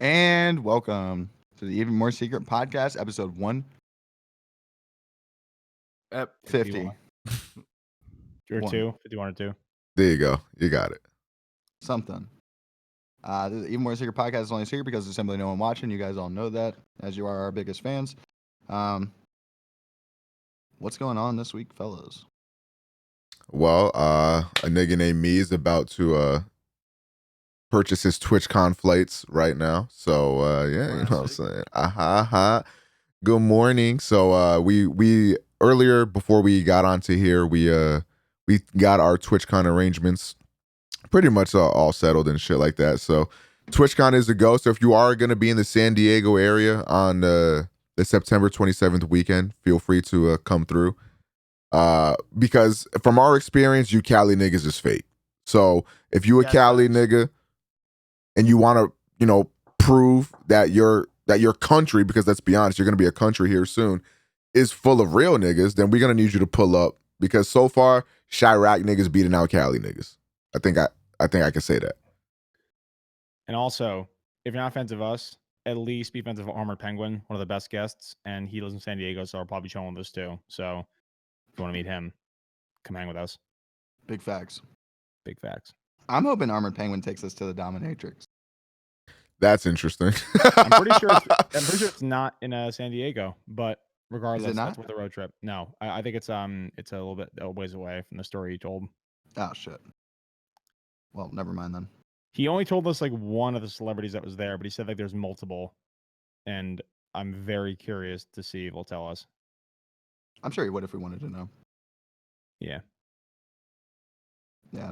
And welcome to the Even More Secret Podcast, episode 150. 51 or 2. There you go. You got it. Something. The Even More Secret Podcast is only secret because there's simply no one watching. You guys all know that, as you are our biggest fans. What's going on this week, fellas? Well, a nigga named me is about to purchase his TwitchCon flights right now. So yeah, you know what I'm saying. Good morning. So we earlier before we got onto here, we got our TwitchCon arrangements pretty much all settled and shit like that. So TwitchCon is the go. So if you are gonna be in the San Diego area on the September 27th weekend, feel free to come through. Because from our experience, you Cali niggas is fake. So if you a Cali nigga and you want to, prove that your country, because let's be honest, you're going to be a country here soon, is full of real niggas, then we're going to need you to pull up, because so far Chirac niggas beating out Cali niggas. I think I can say that. And also, if you're not fans of us, at least be fans of Armored Penguin, one of the best guests, and he lives in San Diego, so I'll probably show him this too. So if you want to meet him, come hang with us. Big facts. Big facts. I'm hoping Armored Penguin takes us to the Dominatrix. That's interesting. I'm pretty sure it's not in San Diego, but regardless, that's worth the road trip. No, I think it's a little bit a ways away from the story he told. Oh shit. Well, never mind then. He only told us like one of the celebrities that was there, but he said like there's multiple, and I'm very curious to see if he'll tell us. I'm sure he would if we wanted to know. Yeah. Yeah.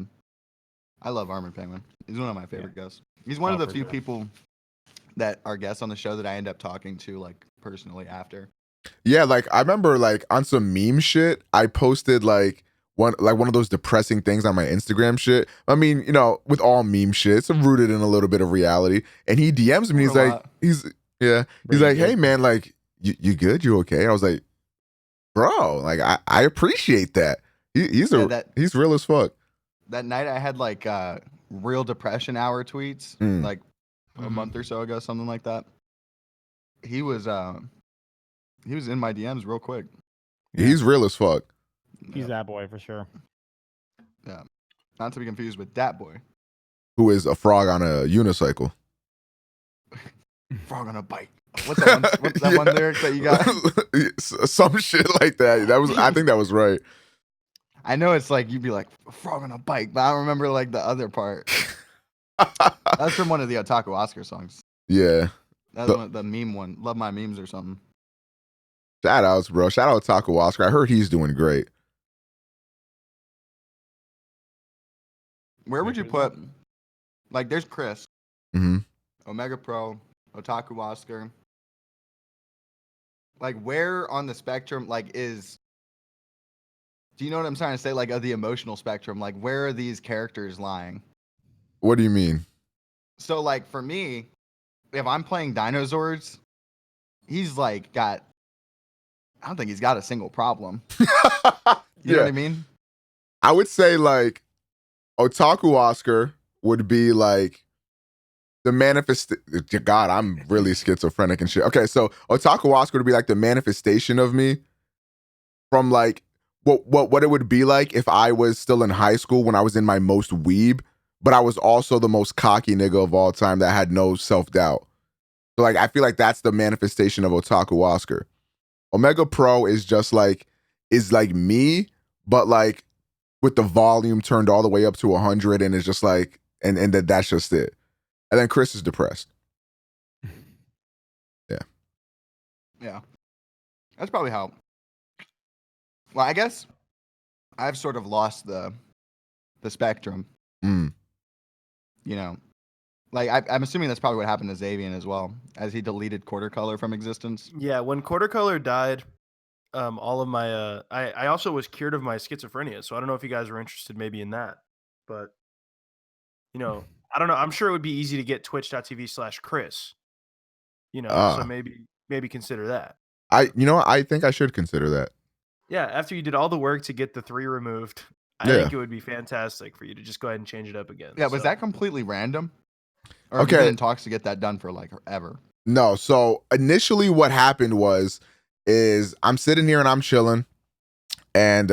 I love Armored Penguin. He's one of my favorite guests. He's one of the few people that are guests on the show that I end up talking to like personally after. Yeah, like I remember like on some meme shit, I posted like one of those depressing things on my Instagram shit. I mean, with all meme shit, it's rooted in a little bit of reality. And he DMs me, he's like, hey man, like you good? You okay? I was like, bro, like I appreciate that. He's real as fuck. That night I had like real depression hour tweets, like a month or so ago, something like that. He was in my DMs real quick. Yeah. He's real as fuck. He's that boy for sure. Yeah, not to be confused with that boy, who is a frog on a unicycle. Frog on a bike. What's that one lyric that you got? Some shit like that. I think that was right. I know it's like you'd be like frog on a bike, but I don't remember like the other part. That's from one of the Otaku Oscar songs. Yeah, that's the meme one. Love my memes or something. Shout outs, bro. Shout out Otaku Oscar. I heard he's doing great. Where would you put? Like, there's Chris, OmegaPro, Otaku Oscar. Like, where on the spectrum, like, is... Do you know what I'm trying to say? Like, of the emotional spectrum, like, where are these characters lying? What do you mean? So, like, for me, if I'm playing Dinosaurs, he's, like, got... I don't think he's got a single problem. You know what I mean? I would say, like, Otaku Oscar would be, like, the God, I'm really schizophrenic and shit. Okay, so Otaku Oscar would be, like, the manifestation of me from, like, what it would be like if I was still in high school when I was in my most weeb, but I was also the most cocky nigga of all time that had no self-doubt. So, like, I feel like that's the manifestation of Otaku Oscar. OmegaPro is just like, me, but like with the volume turned all the way up to 100, and it's just like, and that's just it. And then Chris is depressed. Yeah. Yeah. That's probably how. Well, I guess I've sort of lost the spectrum. Like I'm assuming that's probably what happened to Xavien as well, as he deleted Quarter Color from existence. Yeah, when Quarter Color died, all of my I also was cured of my schizophrenia, so I don't know if you guys were interested maybe in that, but I don't know. I'm sure it would be easy to get twitch.tv/Chris. So maybe consider that. I think I should consider that. Yeah, after you did all the work to get the 3 removed, I think it would be fantastic for you to just go ahead and change it up again. Yeah, was that completely random? Or have you been in talks to get that done for like ever? No. So initially what happened is I'm sitting here and I'm chilling. And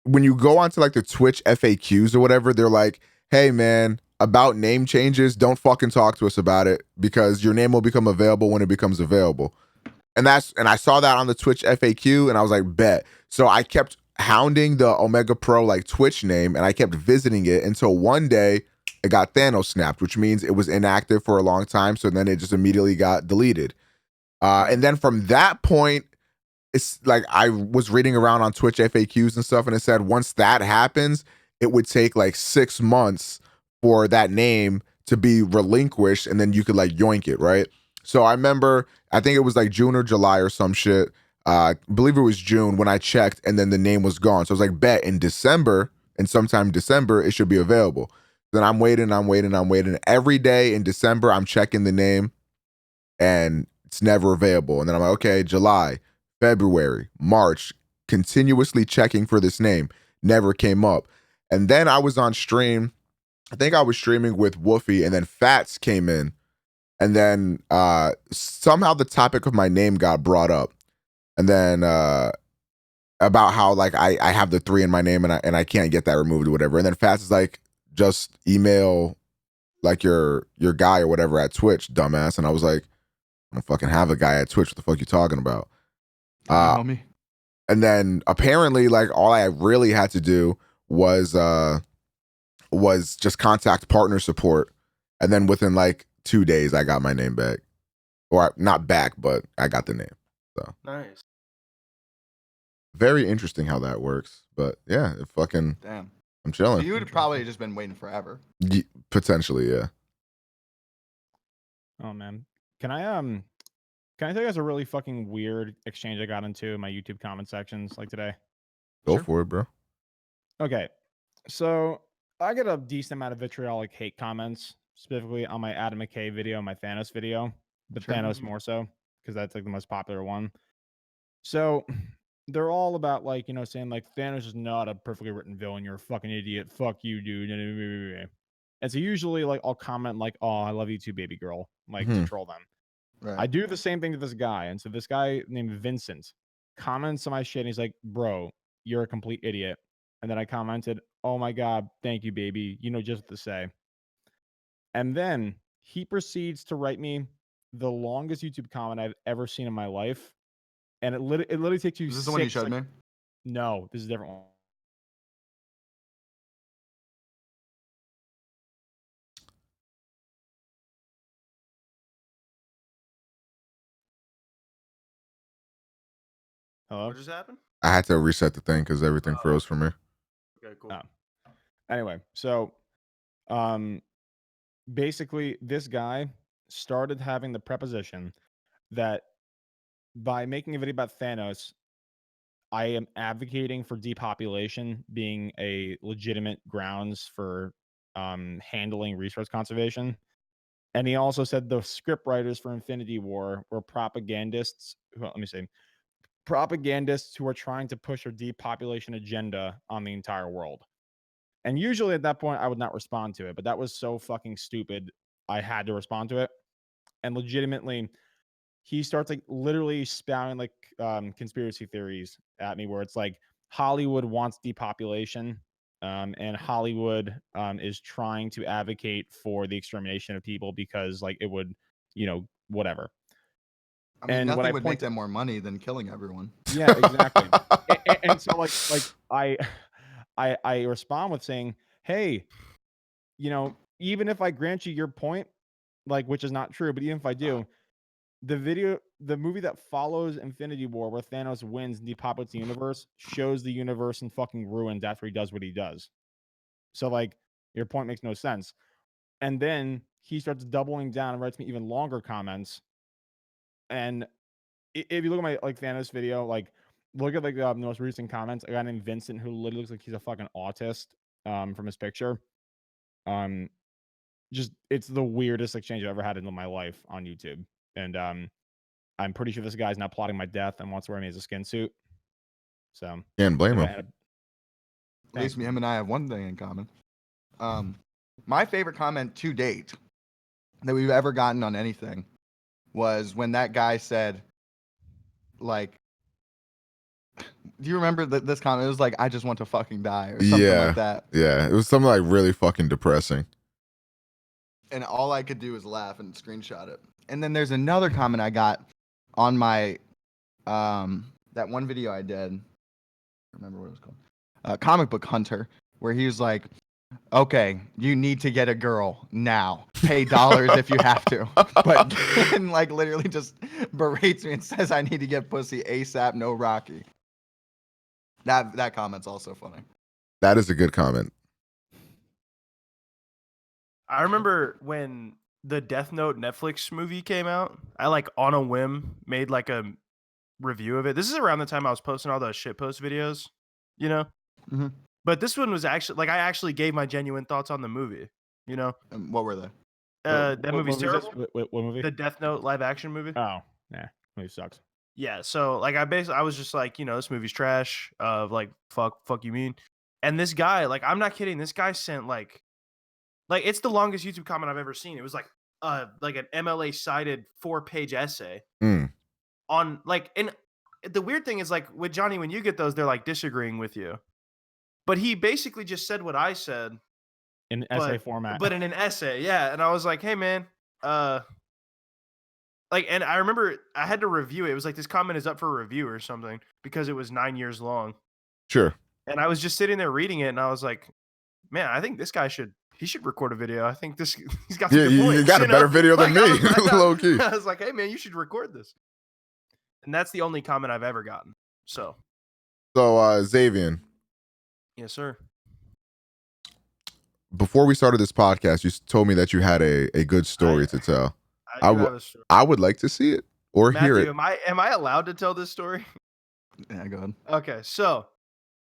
when you go onto like the Twitch FAQs or whatever, they're like, hey man, about name changes, don't fucking talk to us about it because your name will become available when it becomes available. And I saw that on the Twitch FAQ and I was like, bet. So I kept hounding the OmegaPro like Twitch name and I kept visiting it until one day it got Thanos snapped, which means it was inactive for a long time. So then it just immediately got deleted. And then from that point, it's like I was reading around on Twitch FAQs and stuff, and it said once that happens, it would take like 6 months for that name to be relinquished, and then you could like yoink it, right? So I remember, I think it was like June or July or some shit. I believe it was June when I checked, and then the name was gone. So I was like, bet in December, and sometime December, it should be available. Then I'm waiting. Every day in December, I'm checking the name, and it's never available. And then I'm like, okay, July, February, March, continuously checking for this name. Never came up. And then I was on stream. I think I was streaming with Woofy, and then Fats came in. And then somehow the topic of my name got brought up. And then about how like I have the 3 in my name and I can't get that removed or whatever. And then Fats is like, just email like your guy or whatever at Twitch, dumbass. And I was like, I don't fucking have a guy at Twitch. What the fuck you talking about? Homie. And then apparently, like, all I really had to do was just contact partner support, and then within like 2 days, I got my name back, or not back, but I got the name. So Nice. very interesting how that works. But yeah, it fucking Damn. I'm chilling. You would have probably just been waiting forever. Potentially, yeah. Oh man, can I tell you guys a really fucking weird exchange I got into in my YouTube comment sections like today? Go for it, bro. Okay, so I get a decent amount of vitriolic hate comments, specifically on my Adam McKay video, my Thanos video, but Sure. Thanos more so because that's like the most popular one. So they're all about like, you know, saying like Thanos is not a perfectly written villain. You're a fucking idiot. Fuck you, dude. And so usually like I'll comment like, oh, I love you too, baby girl, like to troll them. Right. I do the same thing to this guy. And so this guy named Vincent comments on my shit and he's like, bro, you're a complete idiot. And then I commented, oh my God, thank you, baby. You know just what to say. And then he proceeds to write me the longest YouTube comment I've ever seen in my life. And it literally takes you Is this the one you showed like, me? No, this is a different one. Hello? What just happened? I had to reset the thing because everything froze for me. Okay, cool. Oh. Anyway, so basically this guy started having the preposition that by making a video about Thanos, I am advocating for depopulation being a legitimate grounds for handling resource conservation. And he also said the script writers for Infinity War were propagandists. Propagandists who are trying to push a depopulation agenda on the entire world. And usually at that point, I would not respond to it, but that was so fucking stupid. I had to respond to it. And legitimately, he starts like literally spouting like conspiracy theories at me where it's like Hollywood wants depopulation and Hollywood is trying to advocate for the extermination of people because like it would, you know, whatever. I mean, And when nothing I would make pointed- them more money than killing everyone. Yeah, exactly. and so like I respond with saying, hey, you know, even if I grant you your point, like which is not true, but even if I do, the movie that follows Infinity War where Thanos wins and depopulates the universe shows the universe in fucking ruins after he does what he does. So like your point makes no sense. And then he starts doubling down and writes me even longer comments. And if you look at my like Thanos video, like look at like the most recent comments. A guy named Vincent who literally looks like he's a fucking autist from his picture. Just it's the weirdest exchange I've ever had in my life on YouTube. And I'm pretty sure this guy's now plotting my death and wants to wear me as a skin suit. So Can't blame him. At least him and I have one thing in common. My favorite comment to date that we've ever gotten on anything was when that guy said, like, do you remember this comment? It was like, I just want to fucking die or something like that. Yeah, it was something like really fucking depressing. And all I could do was laugh and screenshot it. And then there's another comment I got on my that one video I did. I remember what it was called. Comic Book Hunter, where he was like, okay, you need to get a girl now. Pay dollars if you have to. But and like literally just berates me and says I need to get pussy ASAP, no Rocky. That comment's also funny. That is a good comment. I remember when the Death Note Netflix movie came out, I like on a whim made like a review of it. This is around the time I was posting all those shitpost videos, you know? Mm-hmm. But this one was actually like I actually gave my genuine thoughts on the movie, you know? And what were they? That What movie's movie is this? terrible. What movie? The Death Note live action movie. Oh, yeah, movie sucks. Yeah, so like I was just like, this movie's trash. Like fuck you mean. And this guy, like I'm not kidding, this guy sent like it's the longest YouTube comment I've ever seen. It was like an MLA cited 4-page essay on like, and the weird thing is like with Johnny, when you get those, they're like disagreeing with you. But he basically just said what I said in essay format. But in an essay, yeah. And I was like, hey man, and I remember I had to review it. It was like this comment is up for review or something because it was 9 years long. Sure. And I was just sitting there reading it, and I was like, man, I think this guy should record a video. I think he's got some good points, you got a better video than me, low key. I was like, hey man, you should record this. And that's the only comment I've ever gotten. So Xavien. Yes, sir. Before we started this podcast, you told me that you had a good story to tell. I would like to see it or Matthew, hear it. Am I allowed to tell this story? Yeah, go ahead. Okay, so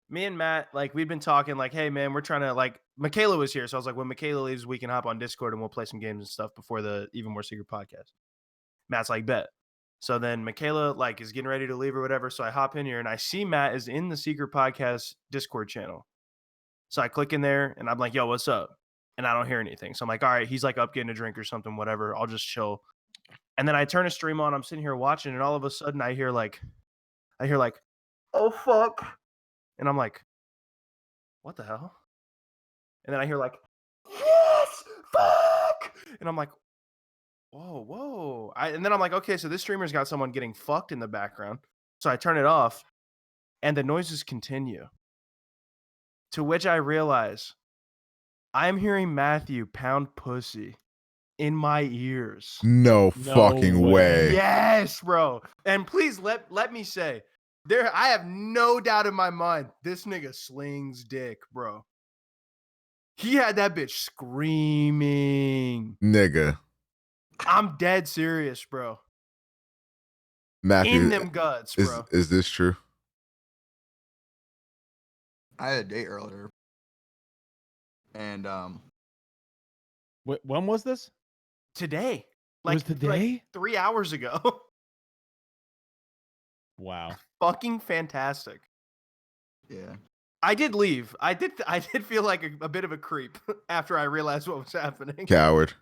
me and Matt, like, we've been talking, like, hey man, we're trying to, like, Michaela was here, so I was like, when Michaela leaves, we can hop on Discord and we'll play some games and stuff before the Even More Secret podcast. Matt's like, bet. So then Michaela, like, is getting ready to leave or whatever, so I hop in here and I see Matt is in the Secret Podcast Discord channel. So I click in there and I'm like, yo, what's up? And I don't hear anything. So I'm like, all right, he's like up getting a drink or something, whatever. I'll just chill. And then I turn a stream on. I'm sitting here watching, and all of a sudden I hear like, oh fuck. And I'm like, what the hell? And then I hear like, yes, fuck. And I'm like, whoa. And then I'm like, okay, so this streamer's got someone getting fucked in the background. So I turn it off, and the noises continue. To which I realize I'm hearing Metthew pound pussy in my ears. No fucking way. Yes, bro. And please let me say, I have no doubt in my mind this nigga slings dick, bro. He had that bitch screaming. Nigga. I'm dead serious, bro. Metthew, in them guts, bro. Is this true? I had a date earlier. And when was this? Today. Like, was today? Like 3 hours ago. Wow. Fucking fantastic. Yeah. I did leave. I did feel like a bit of a creep after I realized what was happening. Coward.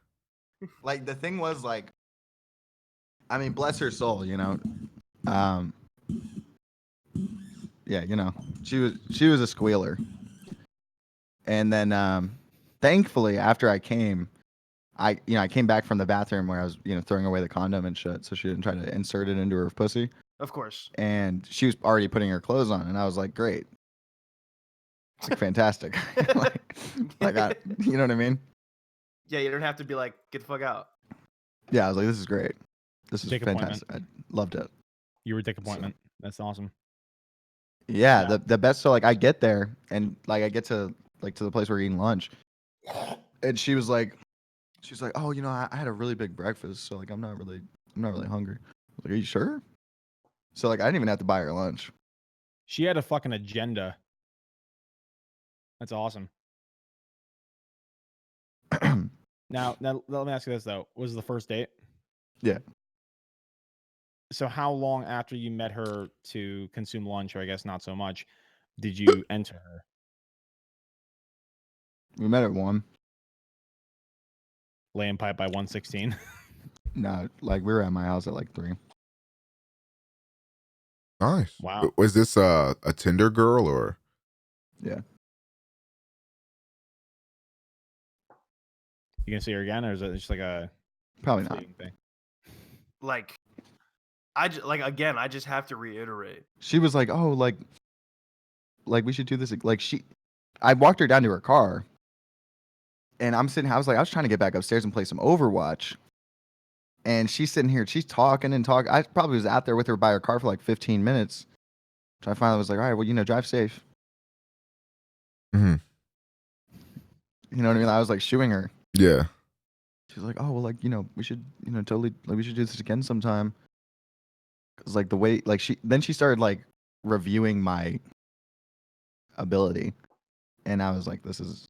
Like the thing was like, I mean, bless her soul, you know. Yeah, you know, she was a squealer. And then thankfully after I came, I came back from the bathroom where I was, throwing away the condom and shit, so she didn't try to insert it into her pussy. Of course. And she was already putting her clothes on, and I was like, great. It's like fantastic. You know what I mean? Yeah, you don't have to be like, get the fuck out. Yeah, I was like, this is great. This is Dick fantastic. I loved it. You were dick appointment. That's awesome. Yeah, the best. So like, I get there and like I get to the place where we're eating lunch, and she was like, oh, I had a really big breakfast, so like I'm not really hungry. I was like, are you sure? So like I didn't even have to buy her lunch. She had a fucking agenda. That's awesome. Now let me ask you this though: was it the first date? Yeah. So how long after you met her to consume lunch, or I guess not so much, did you enter her? We met at 1. laying pipe by 116. No, like we were at my house at like 3. Nice. Wow. Was this a Tinder girl or? Yeah. You gonna see her again, or is it just like a Probably not. fleeting thing? Like, again, I just have to reiterate. She was like, "Oh, like we should do this." Like I walked her down to her car, and I was trying to get back upstairs and play some Overwatch, and she's sitting here, she's talking and talking. I probably was out there with her by her car for like 15 minutes. So I finally was like, "All right, well, drive safe." Mm-hmm. You know what I mean? I was like shooing her. Yeah. She's like, "Oh, well, like, we should, totally, like, we should do this again sometime." Cause like the way, like she started like reviewing my ability, and I was like, "This is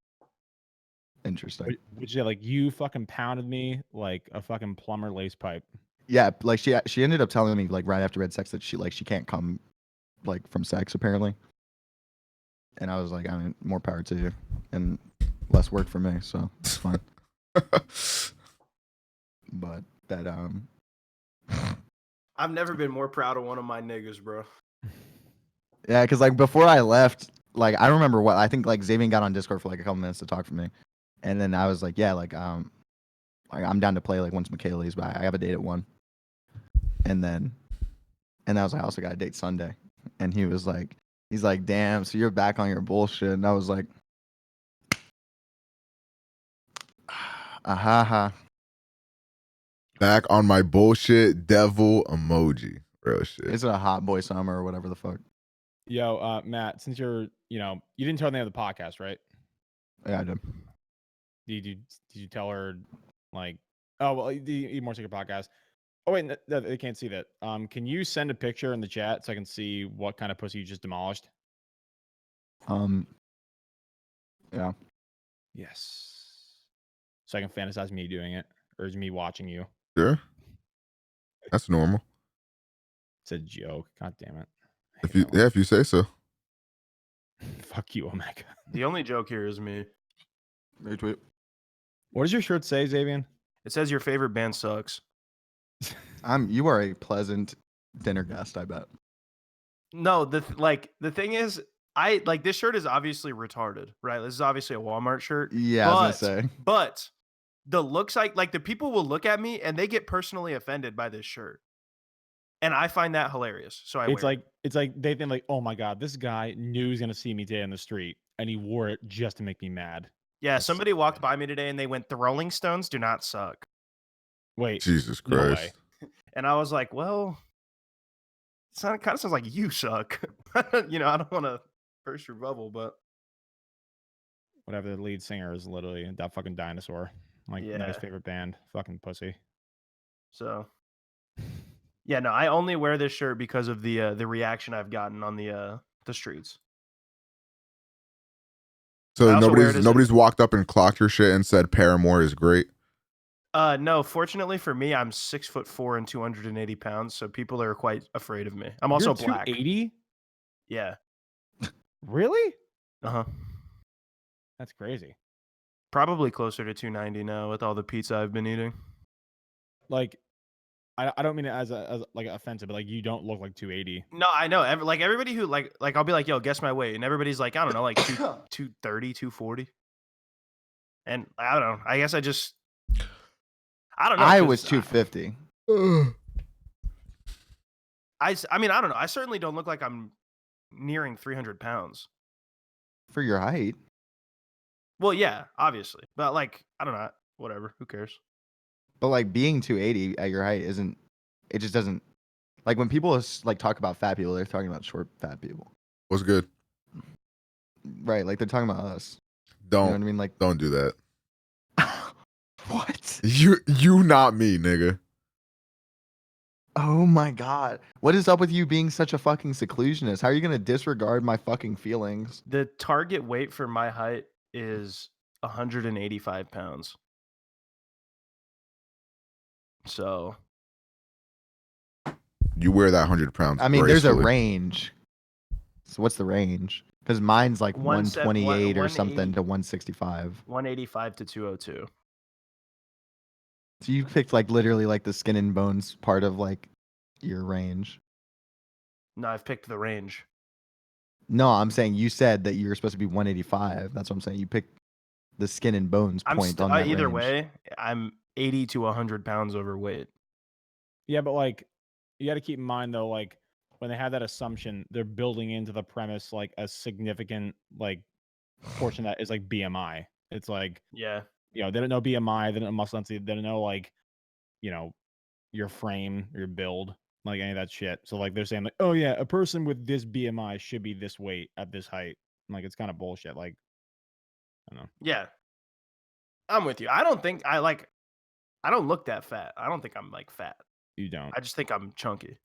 interesting." Which yeah, like you fucking pounded me like a fucking plumber lace pipe. Yeah, like she ended up telling me like right after we had sex that she can't come like from sex apparently, and I was like, I mean, more power to you, and less work for me, so it's fine. But that I've never been more proud of one of my niggas, bro. yeah, because like before I left, like I remember I think like Xavien got on Discord for like a couple minutes to talk for me, and then I was like, yeah, like I'm down to play like once Michaela leaves, but I have a date at 1, and I was like, I also got a date Sunday, and he's like, damn, so you're back on your bullshit, and I was like, ha. Back on my bullshit devil emoji. Real shit. Is it a hot boy summer or whatever the fuck? Yo, Matt, since you didn't tell the name of the podcast, right? Yeah, I did. Did you tell her like, oh well, the More Secret Podcast? Oh wait, no, they can't see that. Can you send a picture in the chat so I can see what kind of pussy you just demolished? Yeah. Yes. So I can fantasize me doing it, or is me watching you? Sure. That's normal. It's a joke. God damn it. If you say so. Fuck you, Omega. The only joke here is me. Retweet. What does your shirt say, Xavien? It says your favorite band sucks. You are a pleasant dinner guest, I bet. No, the thing is, this shirt is obviously retarded, right? This is obviously a Walmart shirt. Yeah, I was gonna say. But the looks like the people will look at me and they get personally offended by this shirt. And I find that hilarious. So It's like they think like, oh my god, this guy knew he was gonna see me today on the street, and he wore it just to make me mad. yeah, That's somebody so walked funny. by me today and they went, "The Rolling Stones do not suck." Wait, Jesus no Christ. way. And I was like, well, it kind of sounds like you suck. I don't want to burst your bubble, but Whatever. The lead singer is literally that fucking dinosaur. Like Yeah. Nice favorite band, fucking pussy. so yeah, no, I only wear this shirt because of the reaction I've gotten on the streets. So I also wear it as nobody's walked up and clocked your shit and said Paramore is great. No, fortunately for me, I'm 6'4" and 280 pounds, so people are quite afraid of me. I'm also You're black. 280? Yeah. Really? Uh-huh. That's crazy. Probably closer to 290 now with all the pizza I've been eating. Like, I don't mean it as like offensive, but like you don't look like 280. No, I know. Everybody who like I'll be like, yo, guess my weight, and everybody's like, I don't know, like 230, 240. And I don't know. I guess I don't know. I 'cause was 250. I mean, I don't know. I certainly don't look like I'm nearing 300 pounds. For your height. Well, yeah, obviously. But like, I don't know. Whatever. Who cares? But like being 280 at your height it just doesn't, like when people like talk about fat people, they're talking about short fat people. What's good? Right, like they're talking about us. Don't. You know what I mean? Like, Don't do that. what? You not me, nigga. Oh my god. What is up with you being such a fucking seclusionist? How are you gonna disregard my fucking feelings? The target weight for my height is 185 pounds. So You wear that 100 pounds. I mean, there's a gracefully. range. So what's the range? Because mine's like 128 or something to 165. 185 to 202. So you picked like literally like the skin and bones part of like your range. No, I've picked the range. No, I'm saying you said that you were supposed to be 185. That's what I'm saying. You picked the skin and bones point on that Either range. way, I'm 80 to 100 pounds overweight. Yeah, but like you got to keep in mind though, like when they have that assumption, they're building into the premise like a significant like portion that is like BMI. It's like, Yeah. you know, they don't know BMI, they don't know muscle density, they don't know like, you know, your frame, your build, like any of that shit. So like they're saying like, oh yeah, a person with this BMI should be this weight at this height. Like it's kind of bullshit. Like, I don't know. Yeah. I'm with you. I don't look that fat. I don't think I'm like fat. You don't. I just think I'm chunky.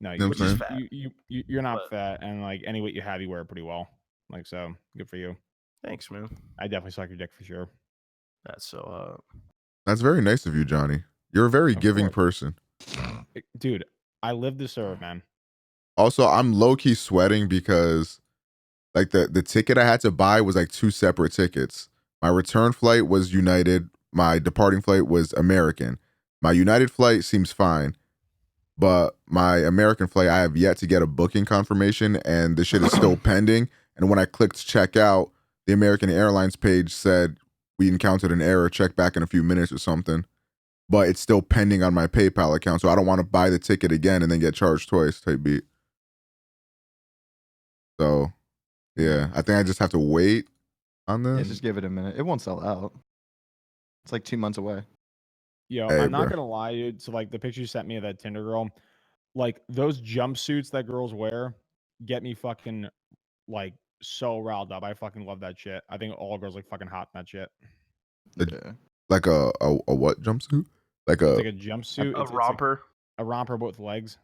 No, You know Which what is I'm fat. you're not But- fat, and like any weight you have, you wear it pretty well. Like so, good for you. Thanks, man. I definitely suck your dick for sure. That's so That's very nice of you, Johnny. You're a very Of giving course. person. Dude, I live to serve, man. Also, I'm low key sweating because like the ticket I had to buy was like 2 separate tickets. My return flight was United. My departing flight was American. My United flight seems fine, but my American flight, I have yet to get a booking confirmation, and the shit is still pending. And when I clicked check out, the American Airlines page said we encountered an error. Check back in a few minutes or something. But it's still pending on my PayPal account, so I don't want to buy the ticket again and then get charged twice type beat. So, yeah, I think I just have to wait on Yeah, this. just give it a minute. It won't sell out. It's like 2 months away. Yo, Hey, I'm not bro. gonna lie, dude. So like the picture you sent me of that Tinder girl, like those jumpsuits that girls wear get me fucking like so riled up. I fucking love that shit. I think all girls like fucking hot in that shit. Yeah. Like a what jumpsuit? Like It's a like a jumpsuit. a It's romper. a romper but with legs.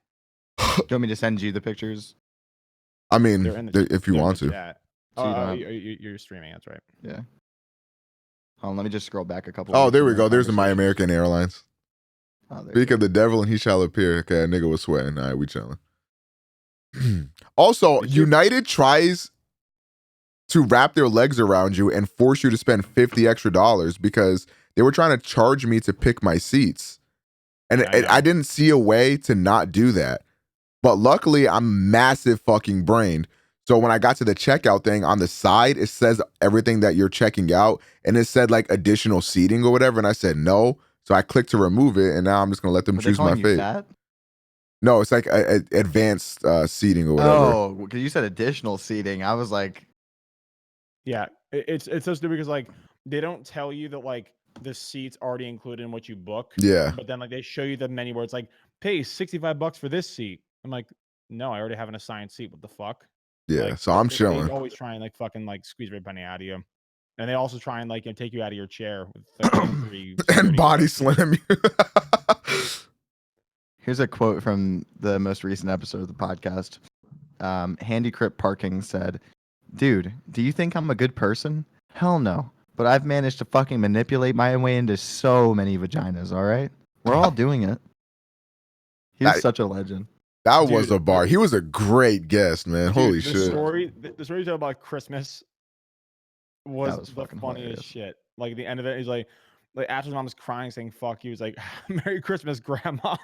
Do you want me to send you the pictures? I mean, They're in the if you they're in want the to. chat. So you Oh, don't have- you're streaming. That's right. Yeah. Hold on, let me just scroll back a couple. Oh, of there we recent go. There's my conversations. American Airlines. Oh, there you Speak go. of the devil, and he shall appear. Okay, a nigga was sweating. All right, we chilling. Also, Did you- United tries to wrap their legs around you and force you to spend $50 extra because they were trying to charge me to pick my seats. And I know. I didn't see a way to not do that. But luckily, I'm massive fucking brained. So when I got to the checkout thing on the side, it says everything that you're checking out. And it said like additional seating or whatever. And I said no. So I clicked to remove it. And now I'm just going to let them Were they choose my calling you fate. fat? No, it's like advanced seating or whatever. Oh, because you said additional seating. I was like, Yeah, it's so stupid because like they don't tell you that like the seat's already included in what you book. Yeah. But then like they show you the menu where it's like pay $65 for this seat. I'm like, no, I already have an assigned seat. What the fuck? Yeah. Like, So I'm they chilling. always try and like fucking like squeeze every penny out of you, and they also try and like take you out of your chair with like, 3 And security body guards. slam you. here's a quote from the most recent episode of the podcast. Handy Crip Parking said, "Dude, do you think I'm a good person? Hell no. But I've managed to fucking manipulate my way into so many vaginas, all right? We're all doing it." He's That- such a legend. That Dude, was a bar. He was a great guest, man. Dude, Holy the shit. The story you tell about Christmas was, was the fucking funniest hilarious. shit. Like at the end of it, he's like after his mom was crying, saying "fuck you," he was like, "Merry Christmas, Grandma."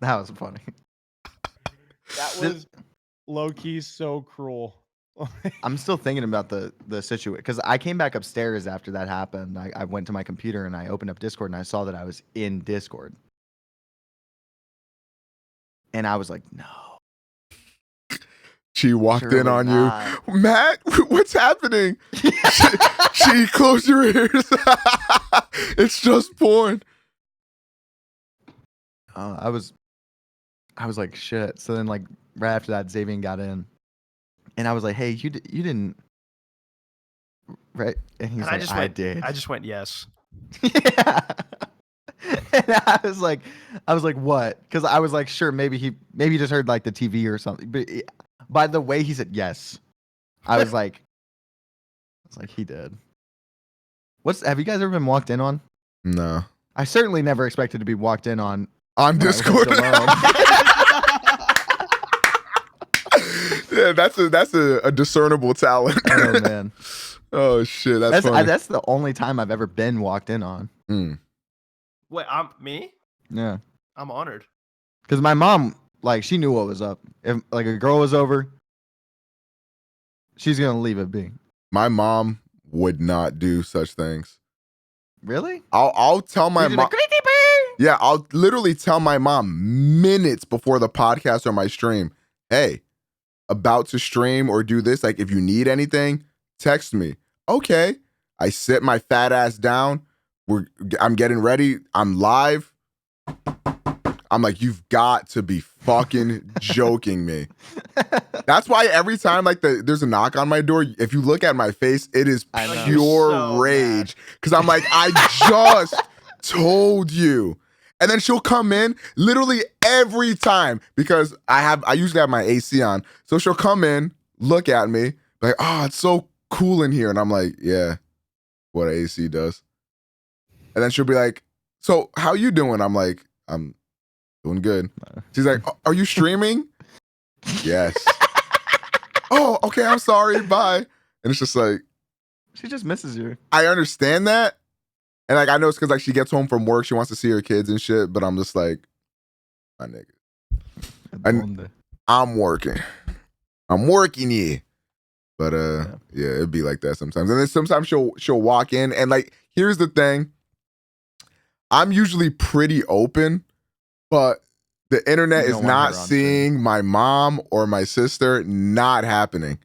That was funny. That was low key so cruel. I'm still thinking about the situation because I came back upstairs after that happened. I went to my computer and I opened up Discord and I saw that I was in Discord. And I was like, no. She walked in Surely on not. you. Matt, what's happening? She close your ears. It's just porn. I was like, shit. So then, like, right after that, Xavien got in, and I was like, hey, you didn't, right? And he's And like, I did. I just went yes. Yeah. And I was like, what? Because I was like, sure, maybe he just heard like the TV or something. But by the way he said yes, I was like, he did. Have you guys ever been walked in on? No. I certainly never expected to be walked in on On when I lived Discord. alone. Yeah, that's a discernible talent. Oh man, Oh shit, that's funny. that's the only time I've ever been walked in on. Wait, me? Yeah, I'm honored. because my mom, like, she knew what was up. If like a girl was over, she's gonna leave it be. My mom would not do such things. Really? I'll tell my She's mom. like, "Creepy bird." Yeah, I'll literally tell my mom minutes before the podcast or my stream, hey, about to stream or do this. Like, if you need anything, text me. Okay. I sit my fat ass down. I'm getting ready. I'm live. I'm like, you've got to be fucking joking me. That's why every time like there's a knock on my door, if you look at my face, it is I know. pure So rage. Because I'm like, I just told you. And then she'll come in literally every time because I usually have my AC on. So she'll come in, look at me, like, oh, it's so cool in here. And I'm like, yeah, what AC does. And then she'll be like, so how you doing? I'm like, I'm doing good. She's like, are you streaming? Yes. Oh, okay, I'm sorry. Bye. And it's just like, She just misses you. I understand that. And like, I know it's because like she gets home from work, she wants to see her kids and shit, but I'm just like, my nigga. I'm working. I'm working here. But yeah, it'd be like that sometimes. And then sometimes she'll walk in and like, here's the thing. I'm usually pretty open, but the internet You is don't want not her on seeing my mom or my sister, not happening.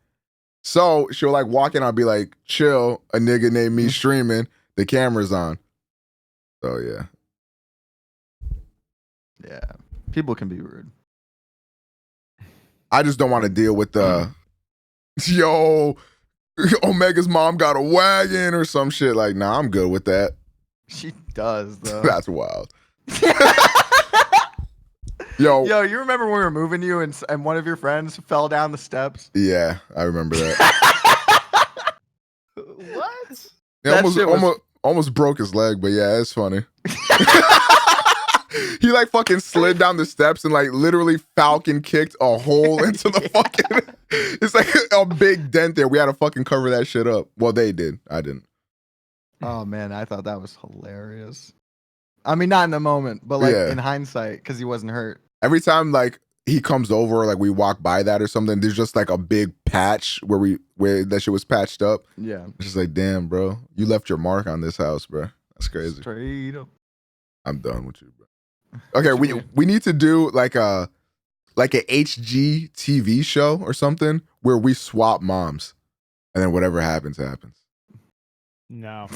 So she'll like walk in, I'll be like, chill, a nigga named me streaming, the camera's on. So yeah. Yeah, people can be rude. I just don't want to deal with the, yo, Omega's mom got a wagon or some shit. Like, nah, I'm good with that. She does though. That's wild. Yo, Yo, you remember when we were moving you and one of your friends fell down the steps? yeah, I remember that. What? Yeah, That shit was- almost broke his leg, but yeah, it's funny. He like fucking slid down the steps and like literally falcon kicked a hole into the fucking. It's like a big dent there. We had to fucking cover that shit up. Well, they did. I didn't. Oh man, I thought that was hilarious. I mean, not in the moment, but like Yeah. in hindsight, because he wasn't hurt. Every time like he comes over, like we walk by that or something, there's just like a big patch where that shit was patched up. Yeah. It's just like, damn, bro, you left your mark on this house, bro. That's crazy. Straight up. I'm done with you, bro. Okay, we need to do like a HG TV show or something where we swap moms, and then whatever happens, happens. No.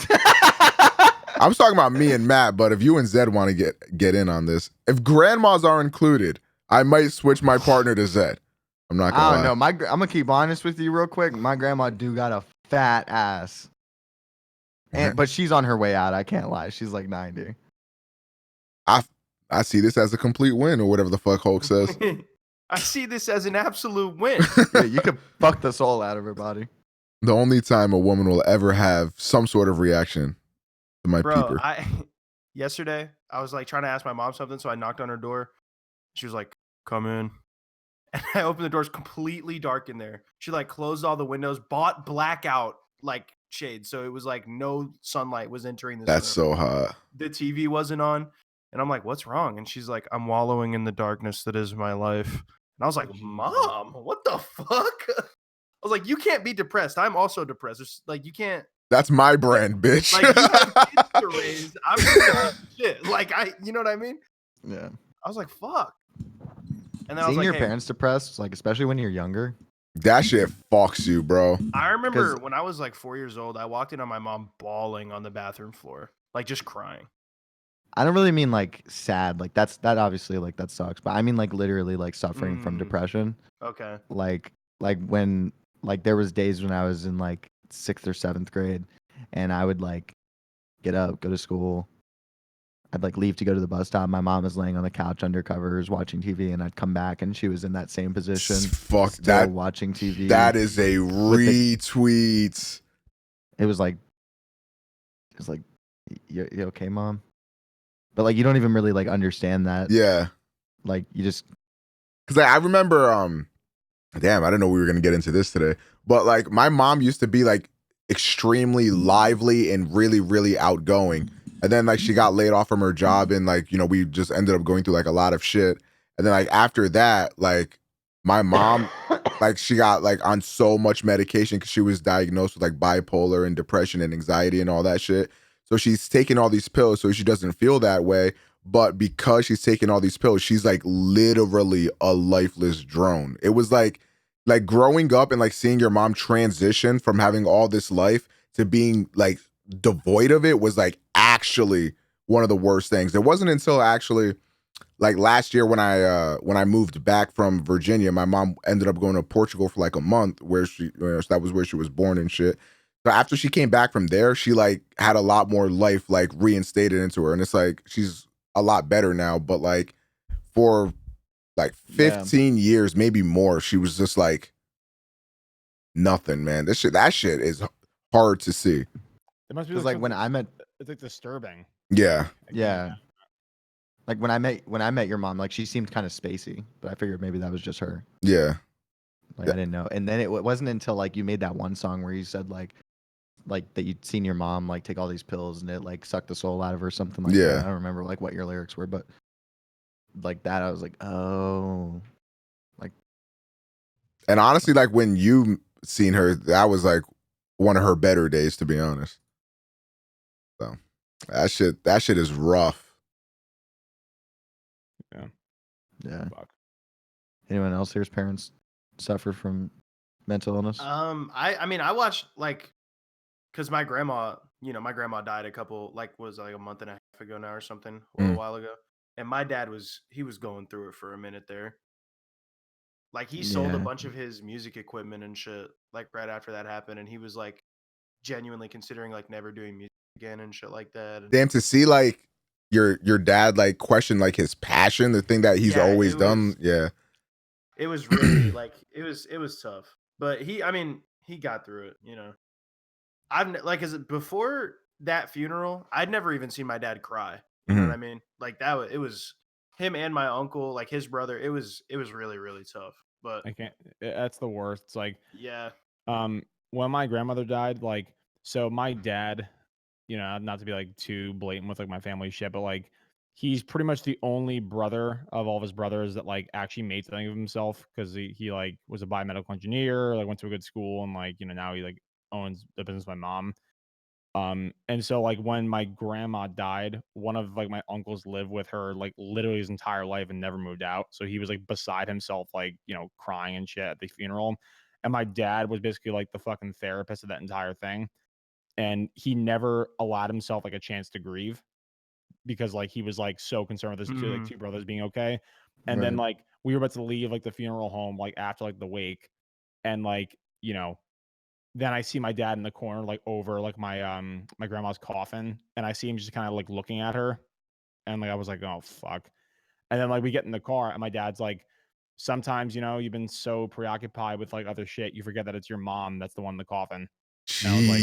I was talking about me and Matt, but if you and Zed want to get in on this, if grandmas are included, I might switch my partner to Zed. I'm not gonna I lie. don't know. I'm gonna keep honest with you real quick. My grandma do got a fat ass, but she's on her way out. I can't lie. She's like 90. I see this as a complete win, or whatever the fuck Hulk says. I see this as an absolute win. Yeah, you could fuck the soul out of her body. The only time a woman will ever have some sort of reaction to my Bro, peeper. yesterday I was like trying to ask my mom something, so I knocked on her door. She was like, "Come in." And I opened the door, it's completely dark in there. She like closed all the windows, bought blackout like shades, so it was like no sunlight was entering this That's room. so hot. The TV wasn't on, and I'm like, "What's wrong?" And she's like, "I'm wallowing in the darkness that is my life." And I was like, "Mom, what the fuck?" I was like, "You can't be depressed. I'm also depressed. It's like you can't." That's my brand, bitch. Like you have kids to raise. I'm just shit. Like you know what I mean? Yeah. I was like, "Fuck." And then I was Seeing like, your "Hey." parents depressed, like especially when you're younger. That shit fucks you, bro. I remember 'Cause- when I was like 4 years old, I walked in on my mom bawling on the bathroom floor, like just crying. I don't really mean like sad. Like that obviously like that sucks. But I mean like literally like suffering from depression. Okay. Like when like there was days when I was in like 6th or 7th grade, and I would like get up, go to school. I'd like leave to go to the bus stop. My mom was laying on the couch under covers watching TV, and I'd come back and she was in that same position. Fuck still that. watching TV. That is a retweet. It was like, you okay, mom? But like you don't even really like understand that. Yeah. Like you just Cause I remember Damn, I didn't know we were gonna get into this today. But like my mom used to be like extremely lively and really, really outgoing. And then like she got laid off from her job and like, you know, we just ended up going through like a lot of shit. And then like after that, like my mom, like she got like on so much medication because she was diagnosed with like bipolar and depression and anxiety and all that shit. So she's taking all these pills so she doesn't feel that way. But because she's taking all these pills, she's like literally a lifeless drone. It was like growing up and like seeing your mom transition from having all this life to being like devoid of it was like actually one of the worst things. It wasn't until actually like last year when I moved back from Virginia, my mom ended up going to Portugal for like a month where that was where she was born and shit. So after she came back from there, she like had a lot more life like reinstated into her. And it's like she's a lot better now, but like for like 15 years, maybe more, she was just like nothing, man. That shit is hard to see. It must be Because like when I met, it's like disturbing. Yeah. yeah, like when I met your mom, like she seemed kind of spacey, but I figured maybe that was just her. Yeah. Like I didn't know. And then it wasn't until like you made that one song where you said like that you'd seen your mom like take all these pills and it like sucked the soul out of her or something like Yeah. that. I don't remember like what your lyrics were, but like that I was like, oh. And honestly, like when you seen her, that was like one of her better days, to be honest. So that shit is rough. Yeah. Fuck. Anyone else here's parents suffer from mental illness? I mean, I watched like, cause my grandma died was like a month and a half ago now or something, or a while ago. And my dad was going through it for a minute there. Like he sold a Yeah. bunch of his music equipment and shit like right after that happened, and he was like genuinely considering like never doing music again and shit like that. And Damn, to see like your dad like question like his passion, the thing that he's Yeah, always it done. was- Yeah. it was really like it was tough, but he got through it. You know, like as before that funeral, I'd never even seen my dad cry. You know what I mean? Like it was him and my uncle, like his brother. It was really really tough. But I can't. That's the worst. It's like yeah, when my grandmother died, like so my dad, you know, not to be like too blatant with like my family shit, but like he's pretty much the only brother of all of his brothers that like actually made something of himself because he like was a biomedical engineer, like went to a good school, and like, you know, now he like owns the business of my mom. And so like when my grandma died, one of like my uncles lived with her like literally his entire life and never moved out. So he was like beside himself, like, you know, crying and shit at the funeral. And my dad was basically like the fucking therapist of that entire thing. And he never allowed himself like a chance to grieve because like he was like so concerned with his two brothers being okay. And then Right. like we were about to leave like the funeral home like after like the wake, and like, you know, then I see my dad in the corner, like over like my grandma's coffin, and I see him just kind of like looking at her, and like I was like, oh fuck. And then like we get in the car, and my dad's like, sometimes, you know, you've been so preoccupied with like other shit, you forget that it's your mom that's the one in the coffin. And I was like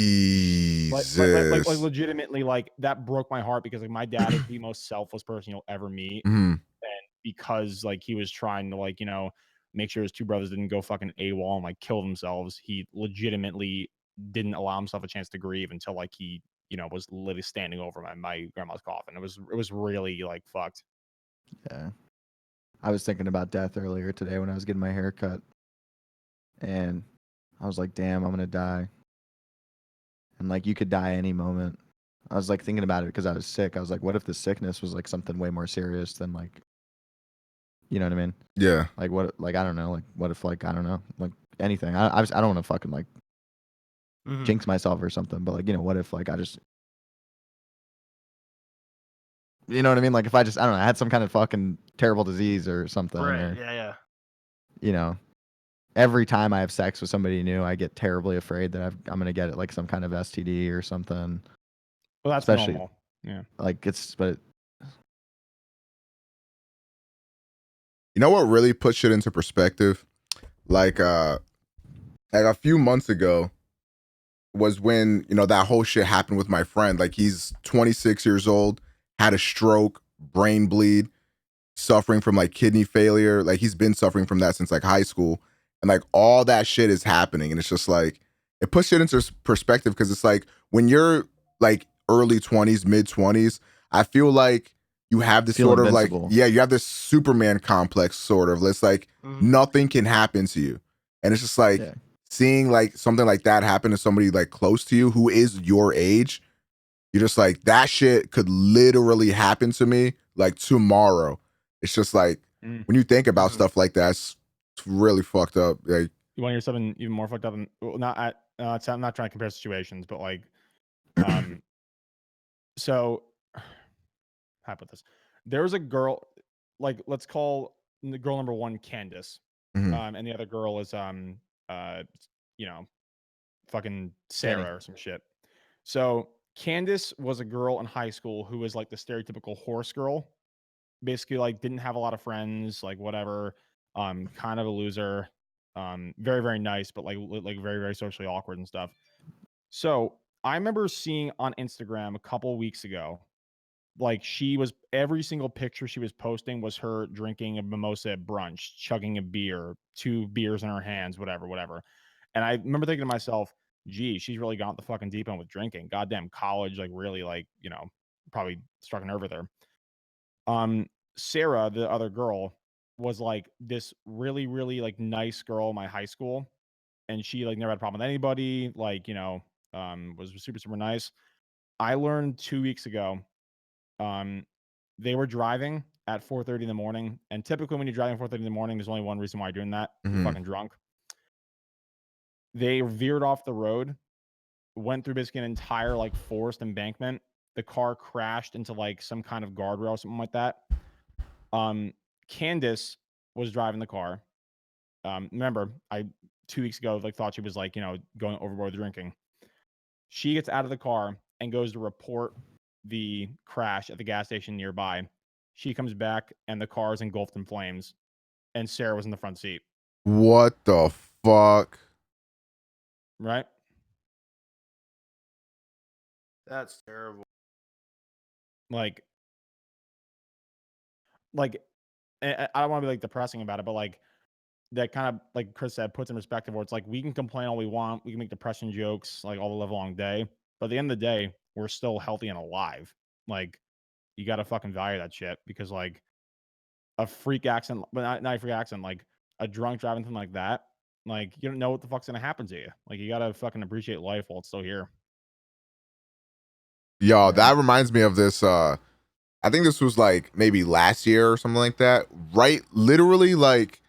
Jesus. legitimately, like that broke my heart because like my dad is the most selfless person you'll ever meet, Mhm. and because like he was trying to like, you know, make sure his two brothers didn't go fucking AWOL and like kill themselves, he legitimately didn't allow himself a chance to grieve until like he, you know, was literally standing over my grandma's coffin. It was really like fucked. Yeah. I was thinking about death earlier today when I was getting my hair cut. And I was like, damn, I'm going to die. And like, you could die any moment. I was like thinking about it because I was sick. I was like, what if the sickness was like something way more serious than like, you know what I mean? Yeah. Like what, like, I don't know. Like what if like, I don't know, like anything. I don't want to fucking like jinx myself or something. But like, you know, what if like I just, you know what I mean? Like if I just, I don't know, I had some kind of fucking terrible disease or something. right, Or, yeah. you know, every time I have sex with somebody new, I get terribly afraid that I'm going to get it like some kind of STD or something. Well, that's Especially- normal. Yeah. Like it's, but You know what really puts shit into perspective? Like a few months ago was when, you know, that whole shit happened with my friend. Like he's 26 years old, had a stroke, brain bleed, suffering from like kidney failure. Like he's been suffering from that since like high school. and like all that shit is happening, and it's just like it puts shit into perspective because it's like when you're like early 20s, mid 20s, I feel like you have this Feel sort invincible. of like you have this Superman complex sort of. It's like nothing can happen to you, and it's just like seeing like something like that happen to somebody like close to you who is your age. You're just like, that shit could literally happen to me like tomorrow. It's just like when you think about stuff like that, it's really fucked up. Like, you want to hear something even more fucked up? I'm not trying to compare situations, but like, so how about this? There's a girl, like, let's call the girl number one Candace, and the other girl is you know, fucking Sarah or some shit. So Candace was a girl in high school who was like the stereotypical horse girl, basically like didn't have a lot of friends, like whatever, kind of a loser, very very nice, but like very very socially awkward and stuff. So I remember seeing on Instagram a couple weeks ago, like she was every single picture she was posting was her drinking a mimosa at brunch, chugging a beer, 2 beers in her hands, whatever. And I remember thinking to myself, gee, she's really got the fucking deep end with drinking. Goddamn college, like really like, probably struck a nerve with her. Sarah, the other girl, was like this really, really like nice girl in my high school. And she like never had a problem with anybody, like, was super, super nice. I learned 2 weeks ago, they were driving at 4:30 in the morning. And typically when you're driving at 4:30 in the morning, there's only one reason why you're doing that. You're fucking drunk. They veered off the road, went through basically an entire like forest embankment. The car crashed into like some kind of guardrail or something like that. Candace was driving the car. Remember, I 2 weeks ago like thought she was like, going overboard with drinking. She gets out of the car and goes to report the crash at the gas station nearby. She comes back and the car is engulfed in flames, and Sarah was in the front seat. What the fuck? Right? That's terrible. Like I don't want to be like depressing about it, but like that kind of, like Chris said, puts in perspective where it's like we can complain all we want, we can make depression jokes like all the live long day, but at the end of the day, we're still healthy and alive. Like you got to fucking value that shit, because like a freak accident, but not a freak accident, like a drunk driving something like that, like you don't know what the fuck's gonna happen to you. Like you got to fucking appreciate life while it's still here. Yo, that reminds me of this. I think this was like maybe last year or something like that. Right, literally like,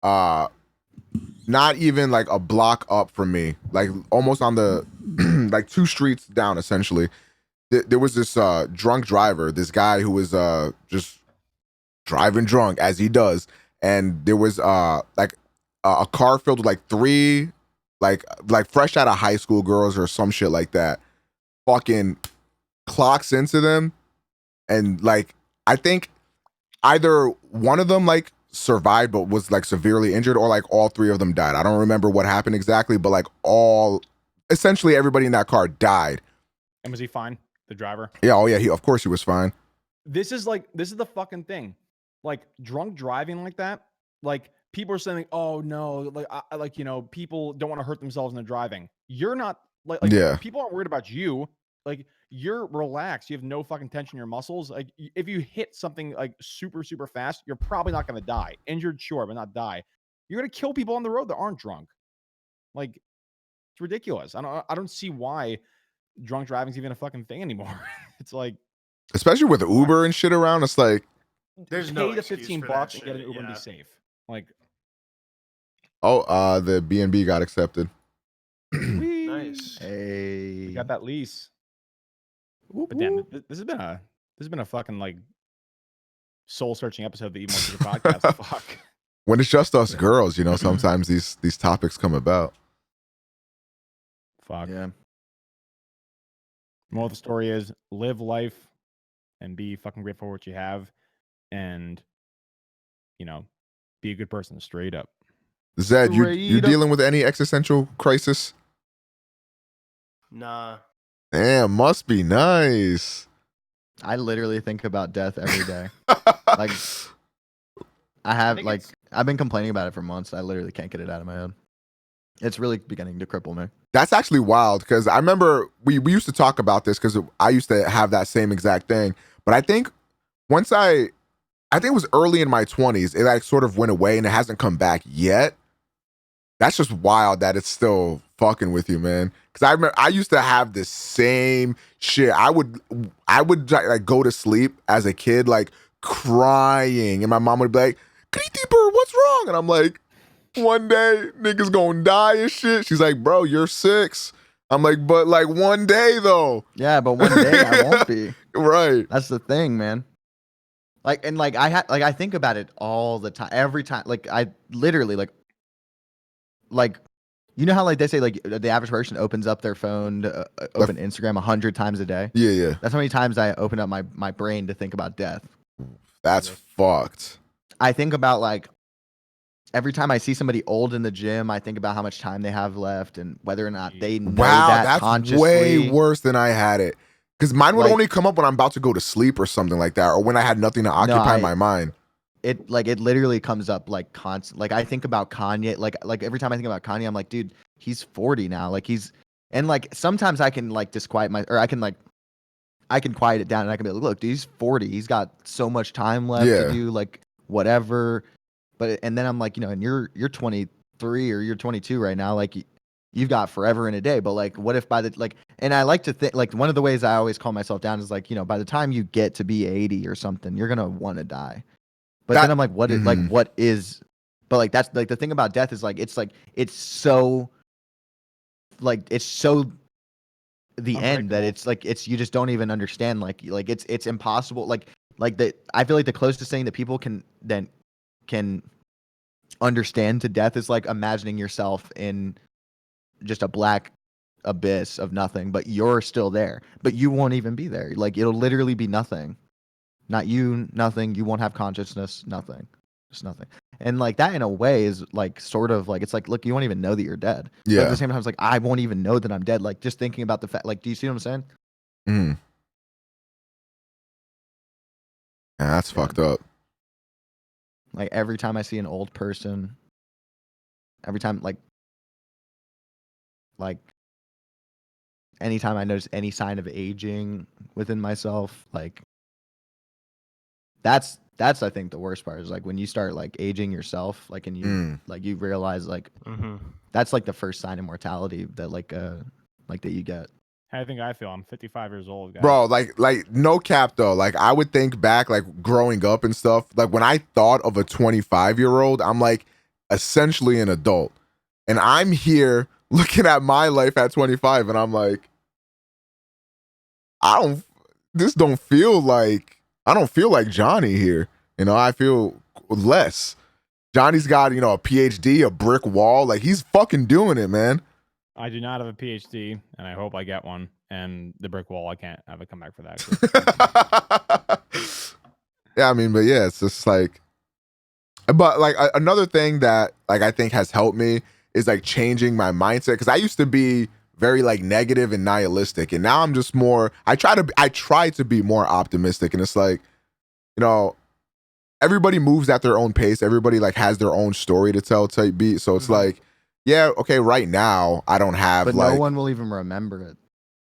not even like a block up from me, like almost on the like 2 streets down. Essentially, there was this drunk driver, this guy who was just driving drunk as he does, and there was like a car filled with like 3 like fresh out of high school girls or some shit like that. Fucking clocks into them, and like I think either one of them like survived but was like severely injured, or like all 3 of them died. I don't remember what happened exactly, but like essentially everybody in that car died. And was he fine, the driver? Yeah, oh yeah, of course he was fine. This is the fucking thing. Like drunk driving like that, like people are saying, oh no, like people don't want to hurt themselves in their driving. You're not like Yeah. People aren't worried about you. Like you're relaxed. You have no fucking tension in your muscles. Like if you hit something like super, super fast, you're probably not going to die. Injured, sure, but not die. You're going to kill people on the road that aren't drunk. Like it's ridiculous. I don't see why drunk driving's even a fucking thing anymore. It's like, especially with Uber and shit around, it's like There's pay no the excuse for $15 that and get an shit, Uber and be yeah. safe. Like, the B&B got accepted. Nice. Hey. we got that lease. But damn, this has been a fucking like soul searching episode of the Even More Secret Podcast. Fuck. When it's just us girls, sometimes these topics come about. Fuck. Yeah. Moral of the story is live life and be fucking grateful for what you have, and be a good person straight up. Zed, you dealing with any existential crisis? Nah. Damn, must be nice. I literally think about death every day. Like I have think like it's- I've been complaining about it for months. I literally can't get it out of my head. It's really beginning to cripple me. That's actually wild because I remember we used to talk about this because I used to have that same exact thing. But I think once I think it was early in my 20s, it like sort of went away and it hasn't come back yet. That's just wild that it's still fucking with you, man. Because I remember I used to have this same shit. I would like go to sleep as a kid like crying, and my mom would be like, "Kriti bird, what's wrong?" And I'm like, one day niggas gonna die and shit. She's like, "Bro, you're 6." I'm like, "But like one day though." Yeah, but one day I won't be. Right. That's the thing, man. Like, and like I think about it all the time. Every time, like I literally like you know how like they say like the average person opens up their phone to open Instagram 100 times a day. Yeah. That's how many times I open up my brain to think about death. That's fucked. I think about like every time I see somebody old in the gym, I think about how much time they have left and whether or not they know that That's consciously. way worse than I had it. Because mine would Like- only come up when I'm about to go to sleep or something like that, or when I had nothing to occupy my mind. It literally comes up like constant. Like I think about Kanye. Like every time I think about Kanye, I'm like, dude, he's 40 now. Like and like sometimes I can like disquiet I can quiet it down and I can be like, look, dude, he's 40. He's got so much time left Yeah. to do like whatever. But and then I'm like, and you're 23 or you're 22 right now. Like you've got forever in a day. But like, what if by the and I like to think like one of the ways I always calm myself down is like, by the time you get to be 80 or something, you're gonna want to die. But then I'm like, what is? But like that's like the thing about death is like it's so the end that it's like you just don't even understand like it's impossible like I feel like the closest thing that people can understand to death is like imagining yourself in just a black abyss of nothing, but you're still there, but you won't even be there. Like it'll literally be nothing. Not you, nothing. You won't have consciousness, nothing. Just nothing. And like that in a way is like sort of like it's like, look, you won't even know that you're dead. Yeah. But at the same time, it's like I won't even know that I'm dead. Like just thinking about the fact, like, do you see what I'm saying? Mm. Yeah, that's fucked up. Like every time I see an old person, every time like anytime I notice any sign of aging within myself, like that's I think the worst part is like when you start like aging yourself, like and you like you realize like that's like the first sign of mortality that like that you get. How do you think I feel? I'm 55 years old, guys. Bro, like no cap though. Like I would think back like growing up and stuff. Like when I thought of a 25-year-old, I'm like essentially an adult. And I'm here looking at my life at 25 and I'm like I don't feel like Johnny here. I feel less. Johnny's got, a PhD, a brick wall. Like he's fucking doing it, man. I do not have a PhD, and I hope I get one. And the brick wall, I can't have a comeback for that. Yeah, I mean, but yeah, it's just like, but like another thing that like I think has helped me is like changing my mindset because I used to be very like negative and nihilistic, and now I'm just more. I try to be more optimistic, and it's like, everybody moves at their own pace. Everybody like has their own story to tell type beat. So it's like, yeah, okay, right now I don't have but like no one will even remember it.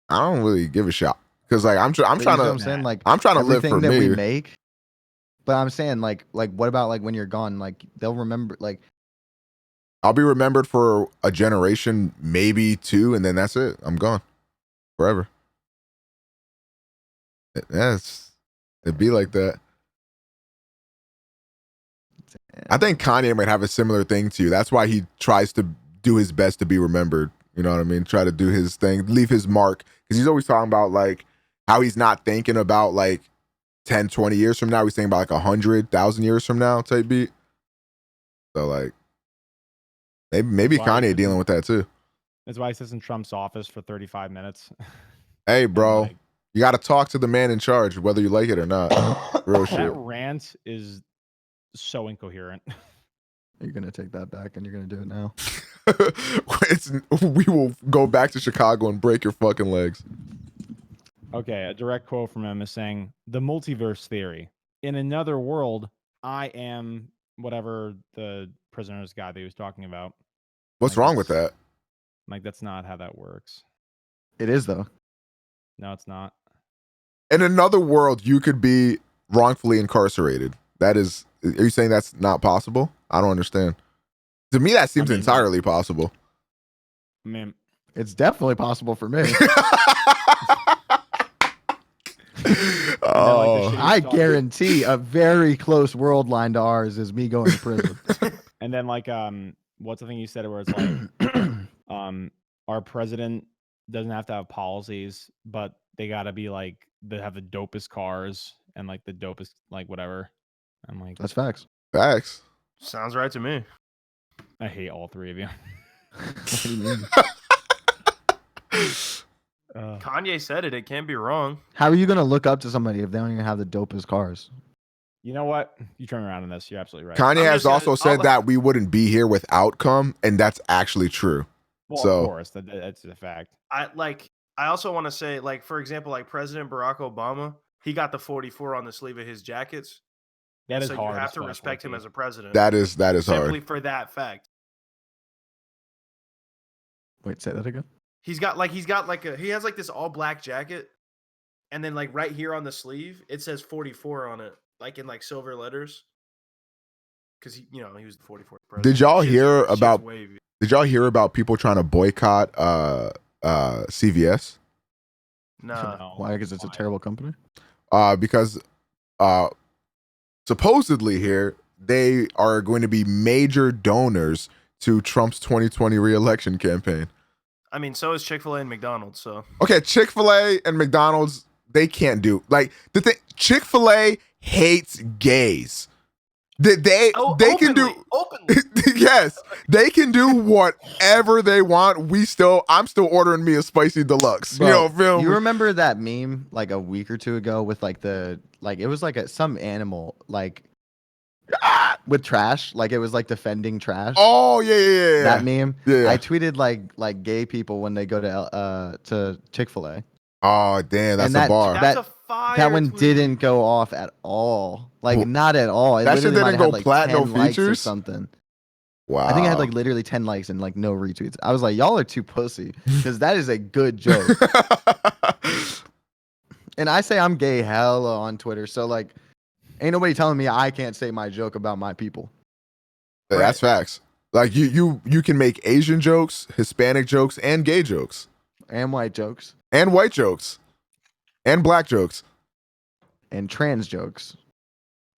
I don't really give a shit because like I'm trying to. I'm saying like I'm trying to live for everything that me. we make. But I'm saying like what about like when you're gone? Like they'll remember like. I'll be remembered for a generation, maybe 2, and then that's it. I'm gone forever. It'd be like that. I think Kanye might have a similar thing to you. That's why he tries to do his best to be remembered. You know what I mean? Try to do his thing, leave his mark. Because he's always talking about like how he's not thinking about like 10, 20 years from now. He's thinking about like 100,000 years from now type beat. So like maybe Kanye dealing with that too. That's why he sits in Trump's office for 35 minutes. Hey, bro, you got to talk to the man in charge, whether you like it or not. Real shit. That rant is so incoherent. You're gonna take that back and you're gonna do it now. We will go back to Chicago and break your fucking legs. Okay, a direct quote from him is saying, "The multiverse theory. In another world, I am whatever the prisoners guy that he was talking about. What's Like, wrong with that? Like, that's not how that works. It is though. No, it's not. In another world, you could be wrongfully incarcerated. Are you saying that's not possible? I don't understand. To me, that seems entirely possible. I mean, It's definitely possible for me. Oh, I guarantee a very close world line to ours is me going to prison. and then like what's the thing you said where it's like our president doesn't have to have policies, but they gotta be like they have the dopest cars and like the dopest like whatever. I'm like, That's facts. facts. Sounds right to me. I hate all three of you. What do you mean? Kanye said it. It can't be wrong. How are you gonna look up to somebody if they don't even have the dopest cars? You know what? You turn around on this. You're absolutely right. Kanye I'm has just gonna- also said I'll- that we wouldn't be here without cum, and that's actually true. Well, so- of course, that's a fact. I also want to say, like, for example, like President Barack Obama, he got the 44 on the sleeve of his jackets. That is so hard. you have as to fuck, respect him low-key. as a president. That is simply hard. for that fact. Wait, say that again. He has like this all black jacket, and then like right here on the sleeve, it says 44 on it, like in like silver letters. Because he was the 44th president. Did y'all Shit's- hear shit's about? wavy. Did y'all hear about people trying to boycott CVS? Nah. No. Why? Because it's a Why? terrible company. Because supposedly here they are going to be major donors to Trump's 2020 re-election campaign. I mean, so is Chick-fil-A and McDonald's. So Okay, Chick-fil-A and McDonald's, they can't do like the thing. Chick-fil-A hates gays. They can do openly. yes, they can do whatever they want. I'm still ordering me a spicy deluxe. Bro, Feel me? you remember that meme like a week or two ago with like it was like some animal like with trash, like it was like defending trash. Oh yeah. That meme. Yeah. I tweeted like gay people when they go to Chick-fil-A. Oh damn, that's And a that- bar. that- That's a fire. That one tweet. didn't go off at all. Like Well, not at all. It that shit literally didn't might have go had, platinum 10 likes or features? something. Wow. I think I had like literally 10 likes and like no retweets. I was like, y'all are too pussy because that is a good joke. And I say I'm gay hella on Twitter, so like, ain't nobody telling me I can't say my joke about my people. That's facts. Like you can make Asian jokes, Hispanic jokes, and gay jokes, And white jokes and white jokes, and black jokes. and trans jokes.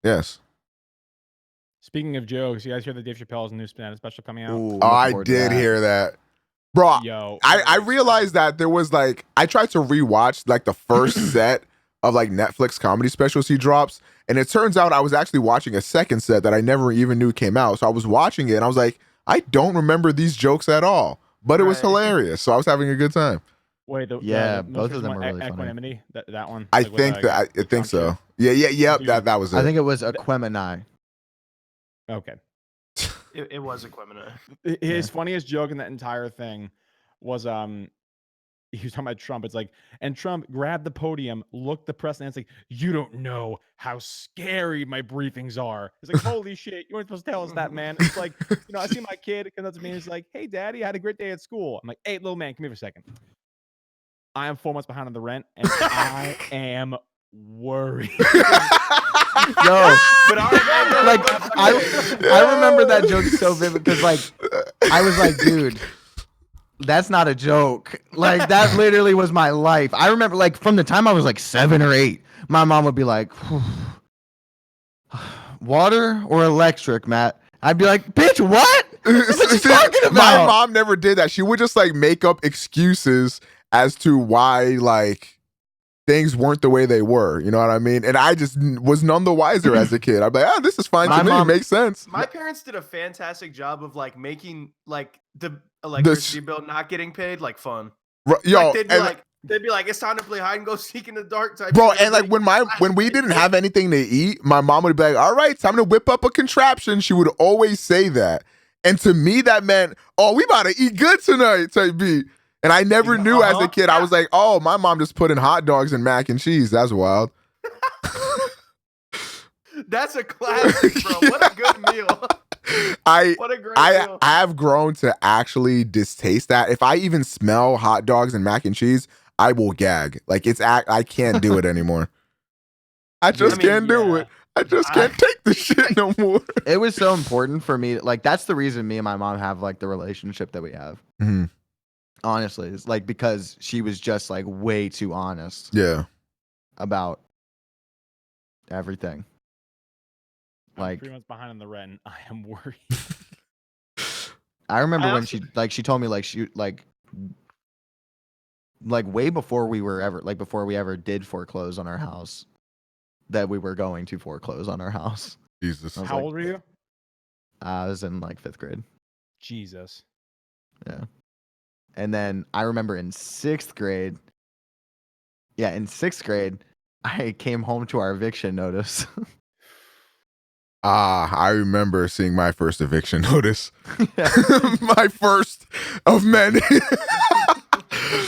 Yes. Speaking of jokes, you guys hear that Dave Chappelle's new stand special coming out? Ooh, Oh, I looking forward to did that. hear that, bro. Yo, I realized that there was like I tried to rewatch like the first set of like Netflix comedy specials he drops, and it turns out I was actually watching a second set that I never even knew came out. So I was watching it and I was like, I don't remember these jokes at all, but it was Right. hilarious. So I was having a good time. Wait, Yeah, most both of recent them one, are really funny. Equanimity, that one. I like, with, think that I think Trump so. shit? Yep. Dude, That was it. I think it was Aquemini. Okay. It was Equimini. His funniest joke in that entire thing was he was talking about Trump. It's like, and Trump grabbed the podium, looked the press, and it's like, you don't know how scary my briefings are. It's like, holy shit, you weren't supposed to tell us that, man. It's like, I see my kid comes up to me and he's like, hey, daddy, I had a great day at school. I'm like, hey, little man, come here for a second. I am 4 months behind on the rent, and I am worried. Yo, But I remember that joke so vivid because like I was like, dude, that's not a joke. Like that literally was my life. I remember like from the time I was like 7 or 8, my mom would be like, water or electric, Matt? I'd be like, bitch, what? What you talking about? My mom never did that. She would just like make up excuses as to why like things weren't the way they were. You know what I mean? And I just was none the wiser as a kid. I'd be like, this is fine My to me. mom- Makes sense. my parents did a fantastic job of like making like the electricity bill not getting paid like fun. Yo, Like, and, they'd be like, it's time to play hide and go seek in the dark type. bro, shit. and like when we didn't have anything to eat, my mom would be like, all right, time to whip up a contraption. She would always say that. And to me, that meant, oh, we about to eat good tonight type beat. And I never knew as a kid. I was like, oh, my mom just put in hot dogs and mac and cheese. That's wild. That's a classic, bro. What a good meal. What a great meal. I have grown to actually distaste that. If I even smell hot dogs and mac and cheese, I will gag. Like I can't do it anymore. I just can't do it. I just can't take the shit no more. It was so important for me. Like, that's the reason me and my mom have like the relationship that we have. Mhm. Honestly, it's like because she was just like way too honest Yeah. about everything. I'm Like, 3 months behind on the rent. I am worried. I remember when also- she told me she way before we were ever before we ever did foreclose on our house, that we were going to foreclose on our house. Jesus. I was How like- old were you? I was in like 5th grade. Jesus. Yeah. And then I remember in 6th grade. Yeah, in 6th grade, I came home to our eviction notice. I remember seeing my first eviction notice. Yeah. My first of many.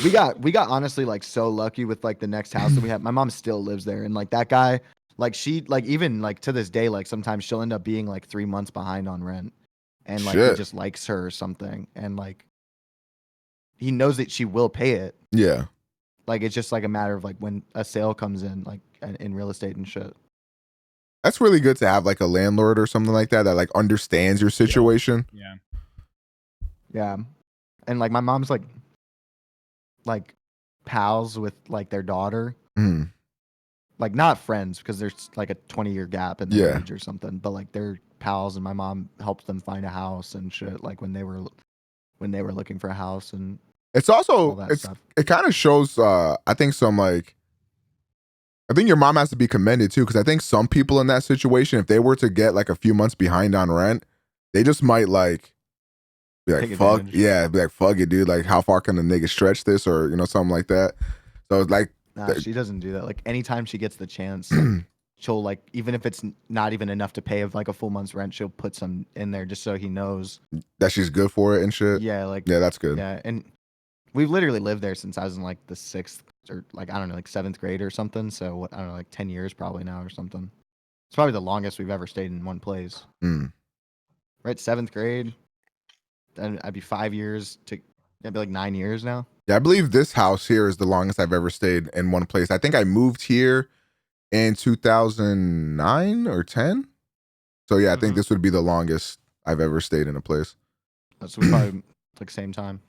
we got honestly like so lucky with like the next house that we have. My mom still lives there, and like that guy, like she like even like to this day, like sometimes she'll end up being like 3 months behind on rent, and like he Shit. just likes her or something, and like he knows that she will pay it. Yeah. Like it's just like a matter of like when a sale comes in, like in real estate and shit. That's really good to have like a landlord or something like that like understands your situation. Yeah. Yeah, and like my mom's like pals with like their daughter. Mm. Like not friends because there's like a 20-year gap in their Yeah. age or something, but like they're pals, and my mom helped them find a house and shit. Like when they were looking for a house and It's all also that stuff. it kind of shows I think some like I think your mom has to be commended too, because I think some people in that situation, if they were to get like a few months behind on rent, they just might like be like, Take fuck, advantage. yeah, be like, fuck it, dude. Like, how far can a nigga stretch this, or something like that. So it's like, Nah, she doesn't do that. Like anytime she gets the chance, like, she'll like even if it's not even enough to pay of like a full month's rent, she'll put some in there just so he knows. that she's good for it and shit. Yeah, like Yeah, that's good. yeah, and we've literally lived there since I was in like the 6th or like I don't know, like 7th grade or something. So what, I don't know, like 10 years probably now or something. It's probably the longest we've ever stayed in one place. Mm. Right, 7th grade. Then I'd be 5 years to. It'd be like 9 years now. Yeah, I believe this house here is the longest I've ever stayed in one place. I think I moved here in 2009 or 10. So yeah, I think Mhm. this would be the longest I've ever stayed in a place. So we probably like same time.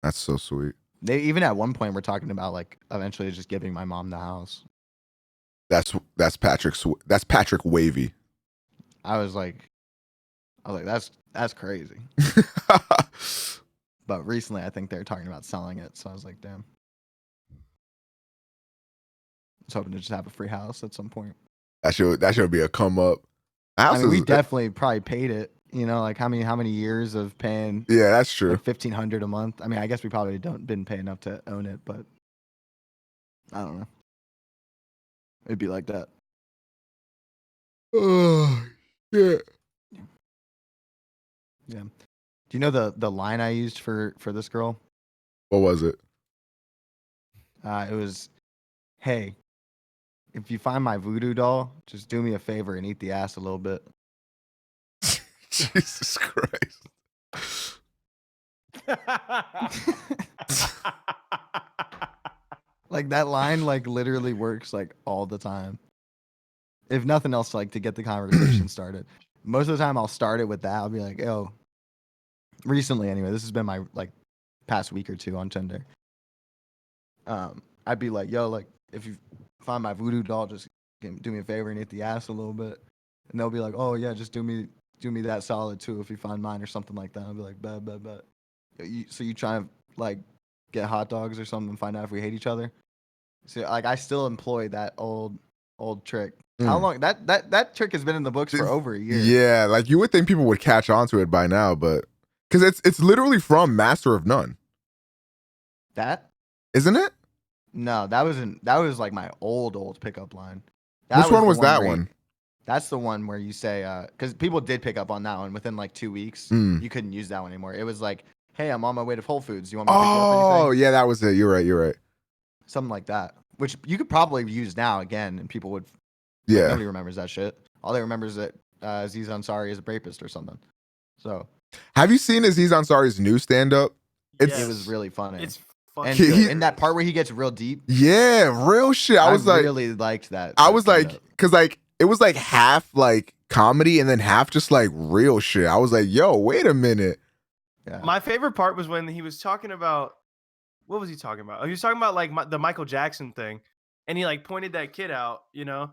That's so sweet. They even at one point we're talking about like eventually just giving my mom the house. That's Patrick Wavy. I was like that's crazy. But recently I think they're talking about selling it, so I was like, damn. I was hoping to just have a free house at some point. that should be a come up. I mean, we definitely probably paid it. You know, like how many years of paying Yeah, that's true. like $1,500 a month. I mean, I guess we probably didn't pay enough to own it, but I don't know. It'd be like that. Oh, yeah. Yeah. Do you know the line I used for this girl? What was it? It was, "Hey, if you find my voodoo doll, just do me a favor and eat the ass a little bit." Jesus Christ. Like that line like literally works like all the time. If nothing else, like to get the conversation started. Most of the time I'll start it with that. I'll be like, "Yo," recently anyway, this has been my like past week or two on Tinder. I'd be like, "Yo, like if you find my voodoo doll, just do me a favor and eat the ass a little bit." And they'll be like, "Oh yeah, just do me that solid too if you find mine," or something like that. I'll be like, "Bet." So you try to like get hot dogs or something and find out if we hate each other? So like I still employ that old trick. How long that trick has been in the books for over a year. Yeah, like you would think people would catch on to it by now, but because it's literally from Master of None, That? isn't it? No, that was like my old pickup line. Which one the was that where one? That's the one where you say, because people did pick up on that one within like 2 weeks. Mm. You couldn't use that one anymore. It was like, "Hey, I'm on my way to Whole Foods. Do you want me to pick you up Oh, anything?" yeah, that was it. You're right. Something like that, which you could probably use now again, and people would. Yeah. Nobody remembers that shit. all they remember is that Aziz Ansari is a rapist or something. So Have you seen Aziz Ansari's new stand-up? it was really funny. It's and fucking in that part where he gets real deep, Yeah, real shit. I was like, really liked that. I that was like, stand-up. because like it was like half like comedy and then half just like real shit. I was like, yo, wait a minute. Yeah. My favorite part was when he was talking about, what was he talking about? Oh, he was talking about like the Michael Jackson thing, and he like pointed that kid out, you know,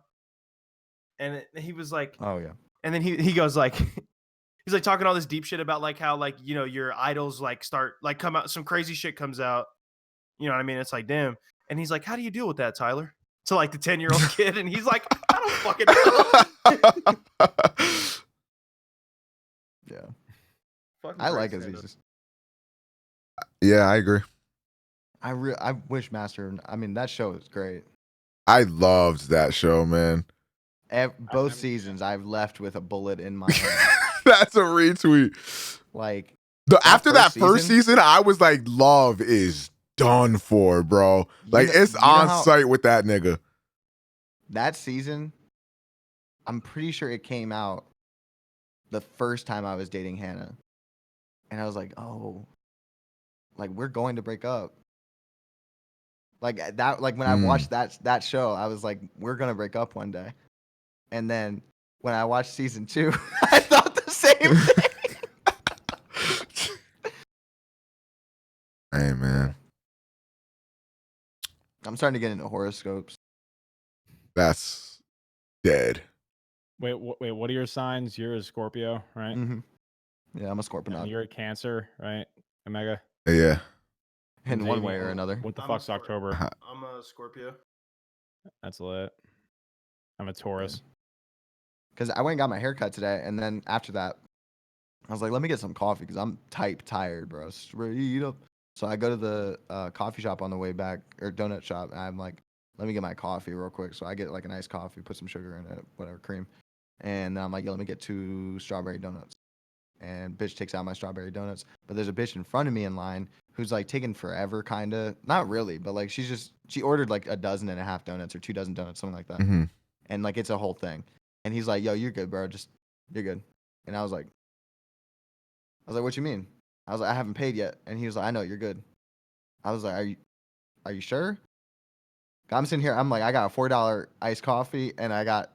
and he was like, Oh yeah. and then he goes like, he's like talking all this deep shit about like how like, you know, your idols like start like come out, some crazy shit comes out, you know what I mean? It's like, damn. And he's like, how do you deal with that, Tyler? To like the 10-year-old kid, and he's like, I don't fucking know. Yeah. Fucking I great like stand-up. Aziz. Yeah, I agree. I wish Master. I mean, that show is great. I loved that show, man. Both seasons, I've left with a bullet in my head. That's a retweet. Like After that first first season, I was like, love is done for, bro. Like, it's you know on how- site with that nigga. that season, I'm pretty sure it came out the first time I was dating Hannah, and I was like, oh, like we're going to break up. Like that, like when I watched that show, I was like, we're gonna break up one day. And then when I watched season 2, I thought the same thing. Hey, man. I'm starting to get into horoscopes. That's dead. Wait, what are your signs? You're a Scorpio, right? Mm-hmm. Yeah, I'm a And Scorpio you're a Cancer, right? Omega. Yeah. in one Xavien, way or another. What the I'm a fuck's October? I'm a Scorpio. That's lit. I'm a Taurus. Because I went and got my hair cut today, and then after that, I was like, let me get some coffee because I'm tired, bro. Straight up. So I go to the coffee shop on the way back, or donut shop, and I'm like, let me get my coffee real quick. So I get like a nice coffee, put some sugar in it, whatever, cream. And I'm like, yeah, let me get 2 strawberry donuts. And bitch takes out my strawberry donuts. But there's a bitch in front of me in line who's like taking forever, kind of. Not really, but like she ordered like 12.5 donuts or 2 dozen donuts, something like that. Mm-hmm. And like it's a whole thing. And he's like, yo, you're good, bro. You're good. And I was like, what you mean? I was like, I haven't paid yet. And he was like, I know, you're good. I was like, are you sure? I'm sitting here, I'm like, I got a $4 iced coffee and I got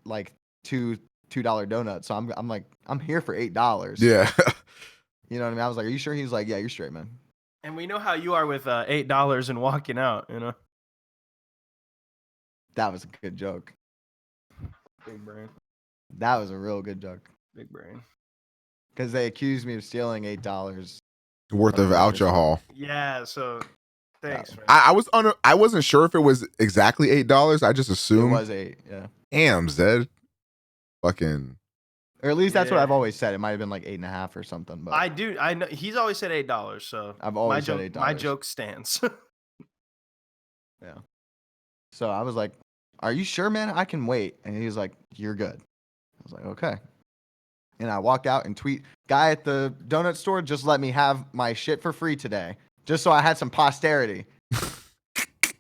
like $2 donuts. So I'm like, I'm here for $8. Yeah. You know what I mean? I was like, are you sure? He's like, yeah, you're straight, man. And we know how you are with $8 and walking out, you know. That was a good joke. Big brain. That was a real good joke. Big brain. Because they accused me of stealing $8. Worth of alcohol. Yeah, so thanks, man. I wasn't sure if it was exactly $8. I just It assumed. was 8, yeah. Damn, Zed. Fucking. Or at least that's what Yeah. I've always said. It might have been like 8.5 or something. But I know he's always said $8, so I've always said my $8. joke stands. Yeah. So I was like, are you sure, man? I can wait. And he was like, you're good. I was like, okay. And I walked out and tweet, guy at the donut store just let me have my shit for free today. Just so I had some posterity.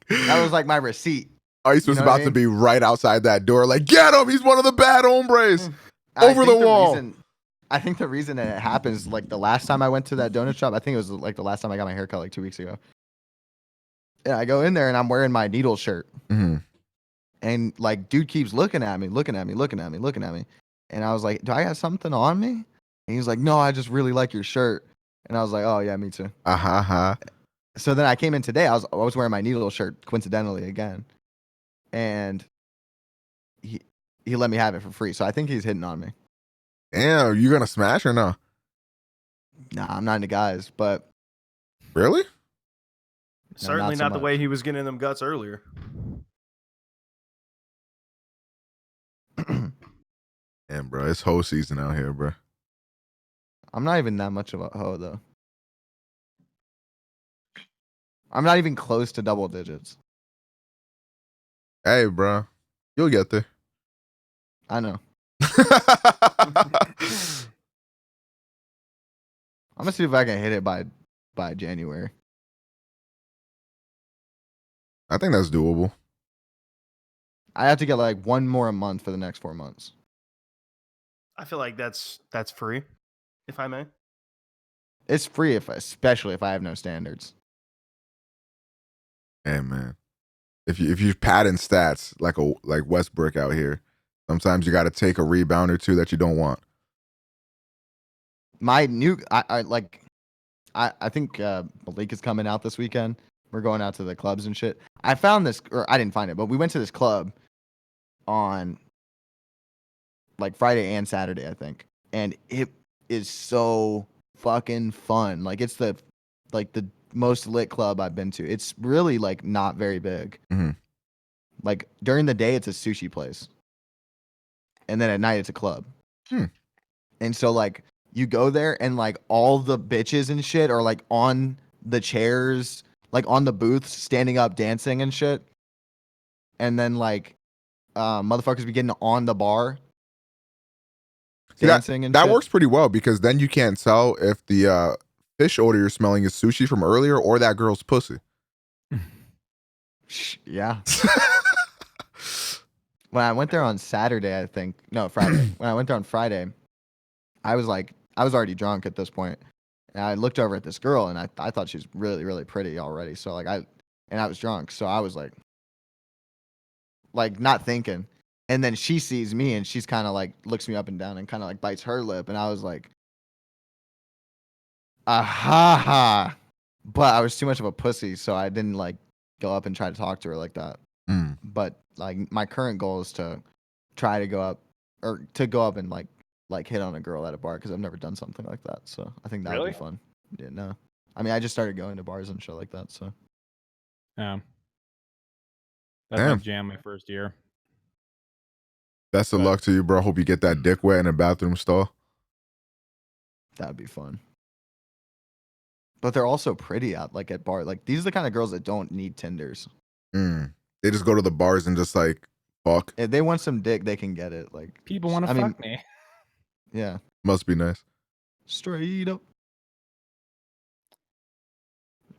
That was like my receipt. Ice was You know what I about to mean? be right outside that door, like, get him! He's one of the bad hombres. I Over think the wall. I think the reason that it happens, like the last time I went to that donut shop, I think it was like the last time I got my haircut like 2 weeks ago. And I go in there and I'm wearing my needle shirt. Mhm. And like, dude keeps looking at me. And I was like, do I have something on me? And he's like, no, I just really like your shirt. And I was like, oh yeah, me too. So then I came in today. I was wearing my needle shirt coincidentally again. And he let me have it for free. So I think he's hitting on me. Damn, you gonna smash or no? Nah, I'm not into guys, but Really? Certainly not so not the much. way he was getting them guts earlier. Damn, bro, it's hoe season out here, bro. I'm not even that much of a hoe though. I'm not even close to double digits. Hey, bro, you'll get there. I know. I'm gonna see if I can hit it by January. I think that's doable. I have to get like one more a month for the next 4 months. I feel like that's free, if I may. It's free especially if I have no standards. Hey man, if you padding stats like Westbrook out here, sometimes you got to take a rebound or two that you don't want. My new, I think Malik is coming out this weekend. We're going out to the clubs and shit. I found this, or I didn't find it, but we went to this club on like Friday and Saturday, I think, and it is so fucking fun. Like it's the most lit club I've been to. It's really like not very big. Mm-hmm. Like during the day, it's a sushi place, and then at night it's a club. And so like you go there and like all the bitches and shit are like on the chairs, like on the booths, standing up, dancing and shit. And then like motherfuckers be getting on the bar, dancing and that shit. works pretty well because then you can't tell if the fish odor you're smelling is sushi from earlier or that girl's pussy. Yeah. When I went there on Saturday, I think no Friday. When I went there on Friday, I was already drunk at this point, and I looked over at this girl, and I thought she was really really pretty already. So like I was drunk, so I was like not thinking, and then she sees me, and she's kind of like looks me up and down, and kind of like bites her lip, and I was like, aha ha. But I was too much of a pussy, so I didn't like go up and try to talk to her like that. But like my current goal is to try to go up and like hit on a girl at a bar because I've never done something like that. So I think that would Really? be fun. Yeah, no. I mean, I just started going to bars and shit like that. So Yeah. That's my jam my first year. Best of luck to you, bro. Hope you get that dick wet in a bathroom stall. that would be fun. But they're also pretty at bar. Like these are the kind of girls that don't need Tinders. They just go to the bars and just like fuck. If they want some dick, they can get it. Like People want to fuck me. Yeah. Must be nice. Straight up.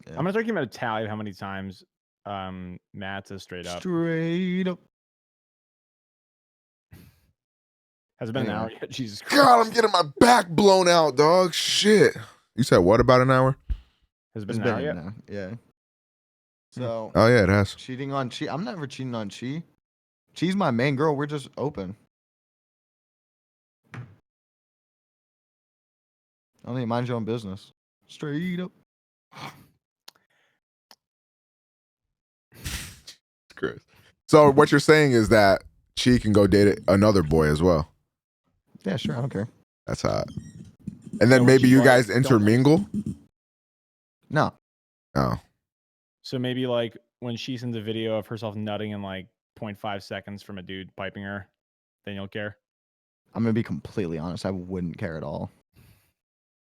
Yeah. I'm gonna start keeping a tally of how many times Matt says straight up. Straight up. Has it been an hour yet? Jesus Christ. God, I'm getting my back blown out, dog. Shit. You said what about an hour? Has it been an hour yet? Yeah. So Oh yeah, it has. cheating on Chi. I'm never cheating on Chi. Chi's my main girl. We're just open. I don't need to mind your own business. Straight up. Chris. So what you're saying is that Chi can go date another boy as well. Yeah, sure. I don't care. That's hot. And then maybe you guys intermingle? No. Oh. So maybe like when she sends a video of herself nutting in like 0.5 seconds from a dude piping her, then you'll care? I'm going to be completely honest. I wouldn't care at all.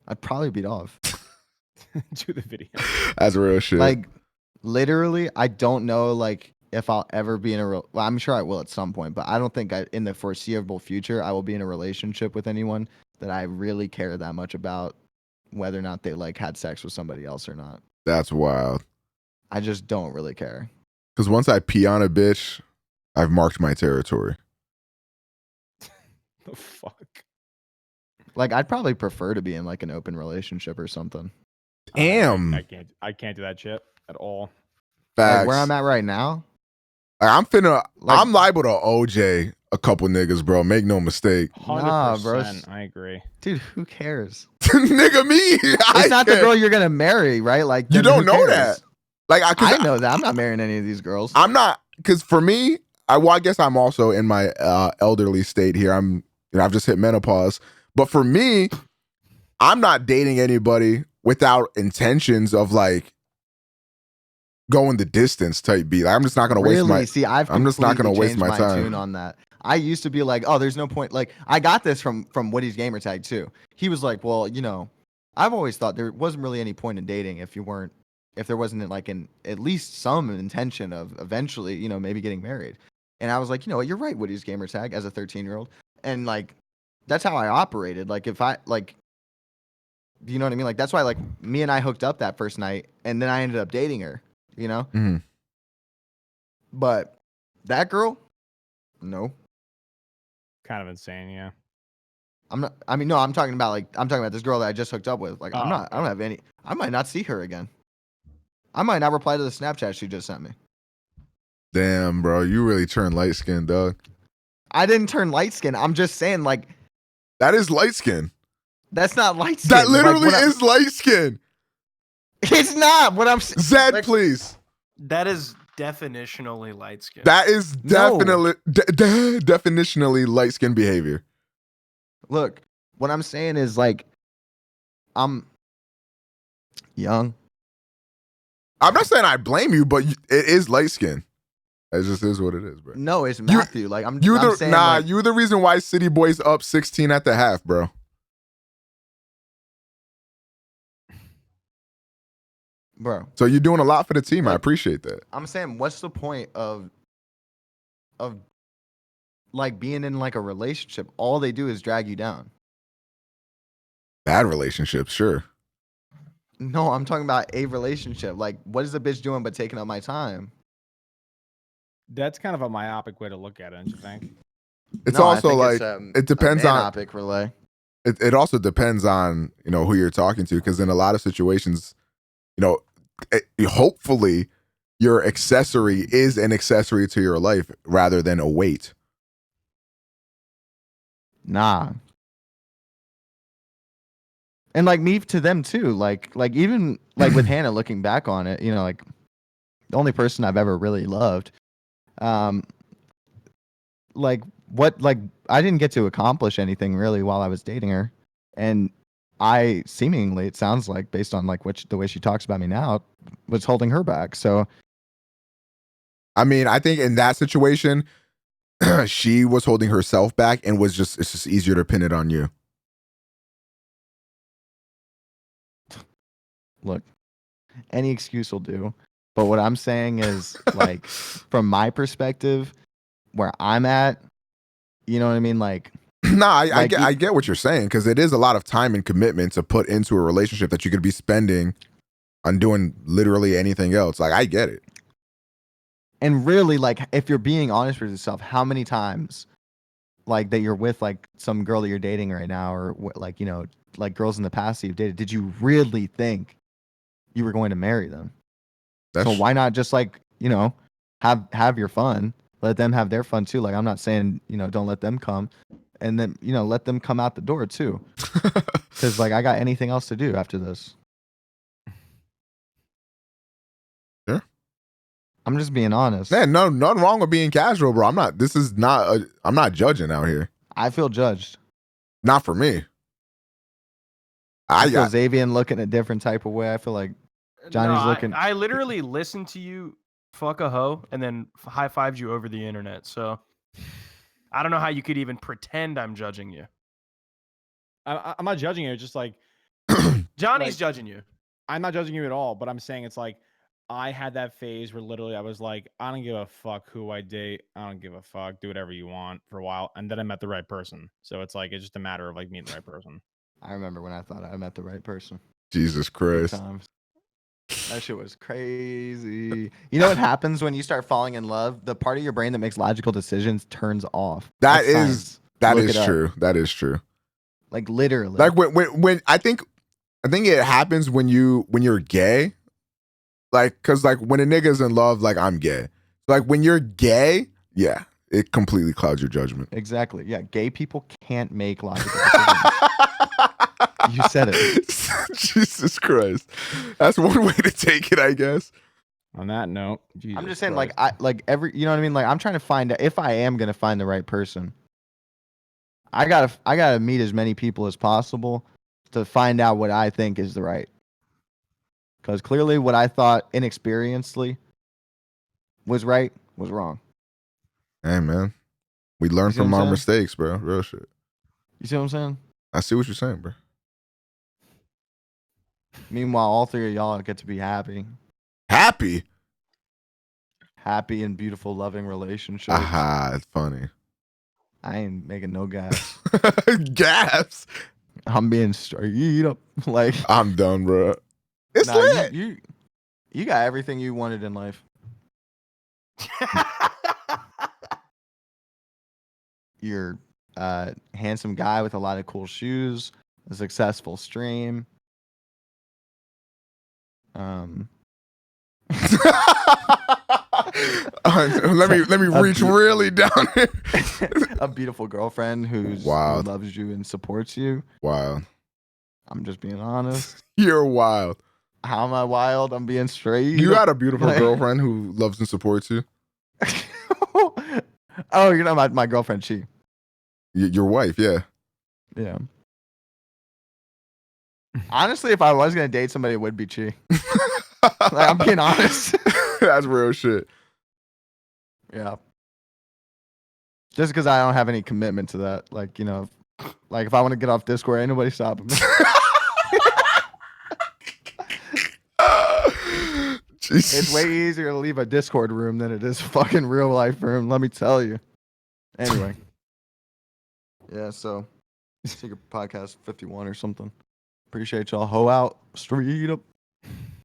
I'd probably beat off. Do the video. That's real shit. Like, literally, I don't know, like, if I'll ever be in a well, I'm sure I will at some point, but I don't think in the foreseeable future I will be in a relationship with anyone that I really care that much about whether or not they like had sex with somebody else or not. That's wild. I just don't really care. Because once I pee on a bitch, I've marked my territory. The fuck? Like, I'd probably prefer to be in like an open relationship or something. Damn. I can't do that shit at all. Facts. Like where I'm at right now. I'm liable to OJ a couple niggas, bro. Make no mistake. 100%. Nah, bro. I agree. Dude, who cares? Nigga, me. It's not the girl you're gonna marry, right? Like you then don't who know cares? that. Like I know that. I'm not marrying any of these girls. I'm not, because for me, I guess I'm also in my elderly state here. I've just hit menopause. But for me, I'm not dating anybody without intentions of like going the distance type beat. Like, I'm just not gonna waste my. See, I'm just not gonna waste my time. Tune on that. I used to be like, oh, there's no point. Like, I got this from Woody's gamer tag too. He was like, well, you know, I've always thought there wasn't really any point in dating if there wasn't like at least some intention of eventually, you know, maybe getting married. And I was like, you know what, you're right, Woody's gamer tag as a 13-year-old, and like that's how I operated. Like if I like. Do you know what I mean? Like, that's why, like, me and I hooked up that first night, and then I ended up dating her, you know? Mm-hmm. But that girl, no. Kind of insane, yeah. I'm not. I mean, no. I'm talking about this girl that I just hooked up with. Like, I'm Oh, not. I don't have any. I might not see her again. I might not reply to the Snapchat she just sent me. Damn, bro, you really turned light skinned, dog. I didn't turn light skin. I'm just saying, like, That is light skin. that's not light skin. That literally is light skin. It's not what I'm saying. Zed, Like, please. That is definitionally light skin. That is No. definitely definitionally light skin behavior. Look, what I'm saying is, like, I'm young. I'm not saying I blame you, but it is light skin. It just is what it is, bro. No, it's Metthew. Like, I'm You saying, nah, like, you the reason why City Boys up 16 at the half, bro. bro. So you're doing a lot for the team. I Like, appreciate that. I'm saying, what's the point of like being in like a relationship? All they do is drag you down. Bad relationship, sure. No, I'm talking about a relationship. Like, what is the bitch doing but taking up my time? That's kind of a myopic way to look at it, don't you think? It's No, I also think like it's, it depends a on myopic relay. it also depends on, you know, who you're talking to, because in a lot of situations, you know, hopefully your accessory is an accessory to your life rather than a weight. Nah. And like me to them too. Like even like with Hannah, looking back on it, you know, like the only person I've ever really loved. Like I didn't get to accomplish anything really while I was dating her. And I seemingly, it sounds like, based on like the way she talks about me now, was holding her back. So I mean, I think in that situation, she was holding herself back and it's just easier to pin it on you. look, any excuse will do. But what I'm saying is, like, from my perspective, where I'm at, you know what I mean? Like, Nah, I Like, I get what you're saying, because it is a lot of time and commitment to put into a relationship that you could be spending on doing literally anything else. Like, I get it. and really, like, if you're being honest with yourself, how many times, like, that you're with, like, some girl that you're dating right now, or, like, you know, like, girls in the past that you've dated, did you really think you were going to marry them? That's So why not just, like, you know, have your fun, let them have their fun too. Like, I'm not saying, you know, don't let them come, and then, you know, let them come out the door too, because like I got anything else to do after this. Sure. I'm just being honest. Man, nothing wrong with being casual, bro. I'm not judging out here. I feel judged. Not for me. I feel Xavien looking a different type of way. I feel like Johnny's No, looking. I literally listened to you fuck a hoe and then high-fived you over the internet. So I don't know how you could even pretend I'm judging you. I'm not judging you. It's just like Johnny's Like- judging you. I'm not judging you at all, but I'm saying it's like I had that phase where literally I was like, I don't give a fuck who I date. I don't give a fuck. Do whatever you want for a while. And then I met the right person. So it's like, it's just a matter of like meeting the right person. I remember when I thought I met the right person. Jesus Good Christ. times. That shit was crazy. You know what happens when you start falling in love? The part of your brain that makes logical decisions turns off. That That's is science. that Look is it up. true. That is true. Like, literally. Like when I think it happens when you're gay. Like, cause like when a nigga's in love, like I'm gay. Like when you're gay, yeah, it completely clouds your judgment. Exactly. Yeah. Gay people can't make logical decisions. You said it. Jesus Christ. That's one way to take it, I guess. On that note, Jesus I'm just saying, Christ. you know what I mean? Like, I'm trying to find out if I am gonna find the right person. I gotta meet as many people as possible to find out what I think is the right. Because clearly, what I thought inexperiencedly was right was wrong. Hey man. We learn You see what from I'm our saying? mistakes, bro. Real shit. You see what I'm saying? I see what you're saying, bro. Meanwhile, all three of y'all get to be happy, Happy. and beautiful, loving relationships. Aha, it's funny. I ain't making no gas. Gas. I'm being straight up. Like, I'm done, bro. It's nah, lit. you got everything you wanted in life. You're handsome guy with a lot of cool shoes, a successful stream. Let me reach really down here. A beautiful girlfriend who Wild. loves you and supports you. Wild. I'm just being honest. You're wild. How am I wild? I'm being straight. You got a beautiful girlfriend who loves and supports you. Oh, you know my girlfriend, she. Your wife, yeah. Yeah. Honestly, if I was gonna date somebody, it would be Chi. Like, I'm being honest. That's real shit. Yeah. Just because I don't have any commitment to that, like, you know, like if I want to get off Discord, ain't nobody stopping me. It's way easier to leave a Discord room than it is a fucking real life room, let me tell you. Anyway. Yeah, so Secret Podcast 51 or something. Appreciate y'all. Ho out. Straight up.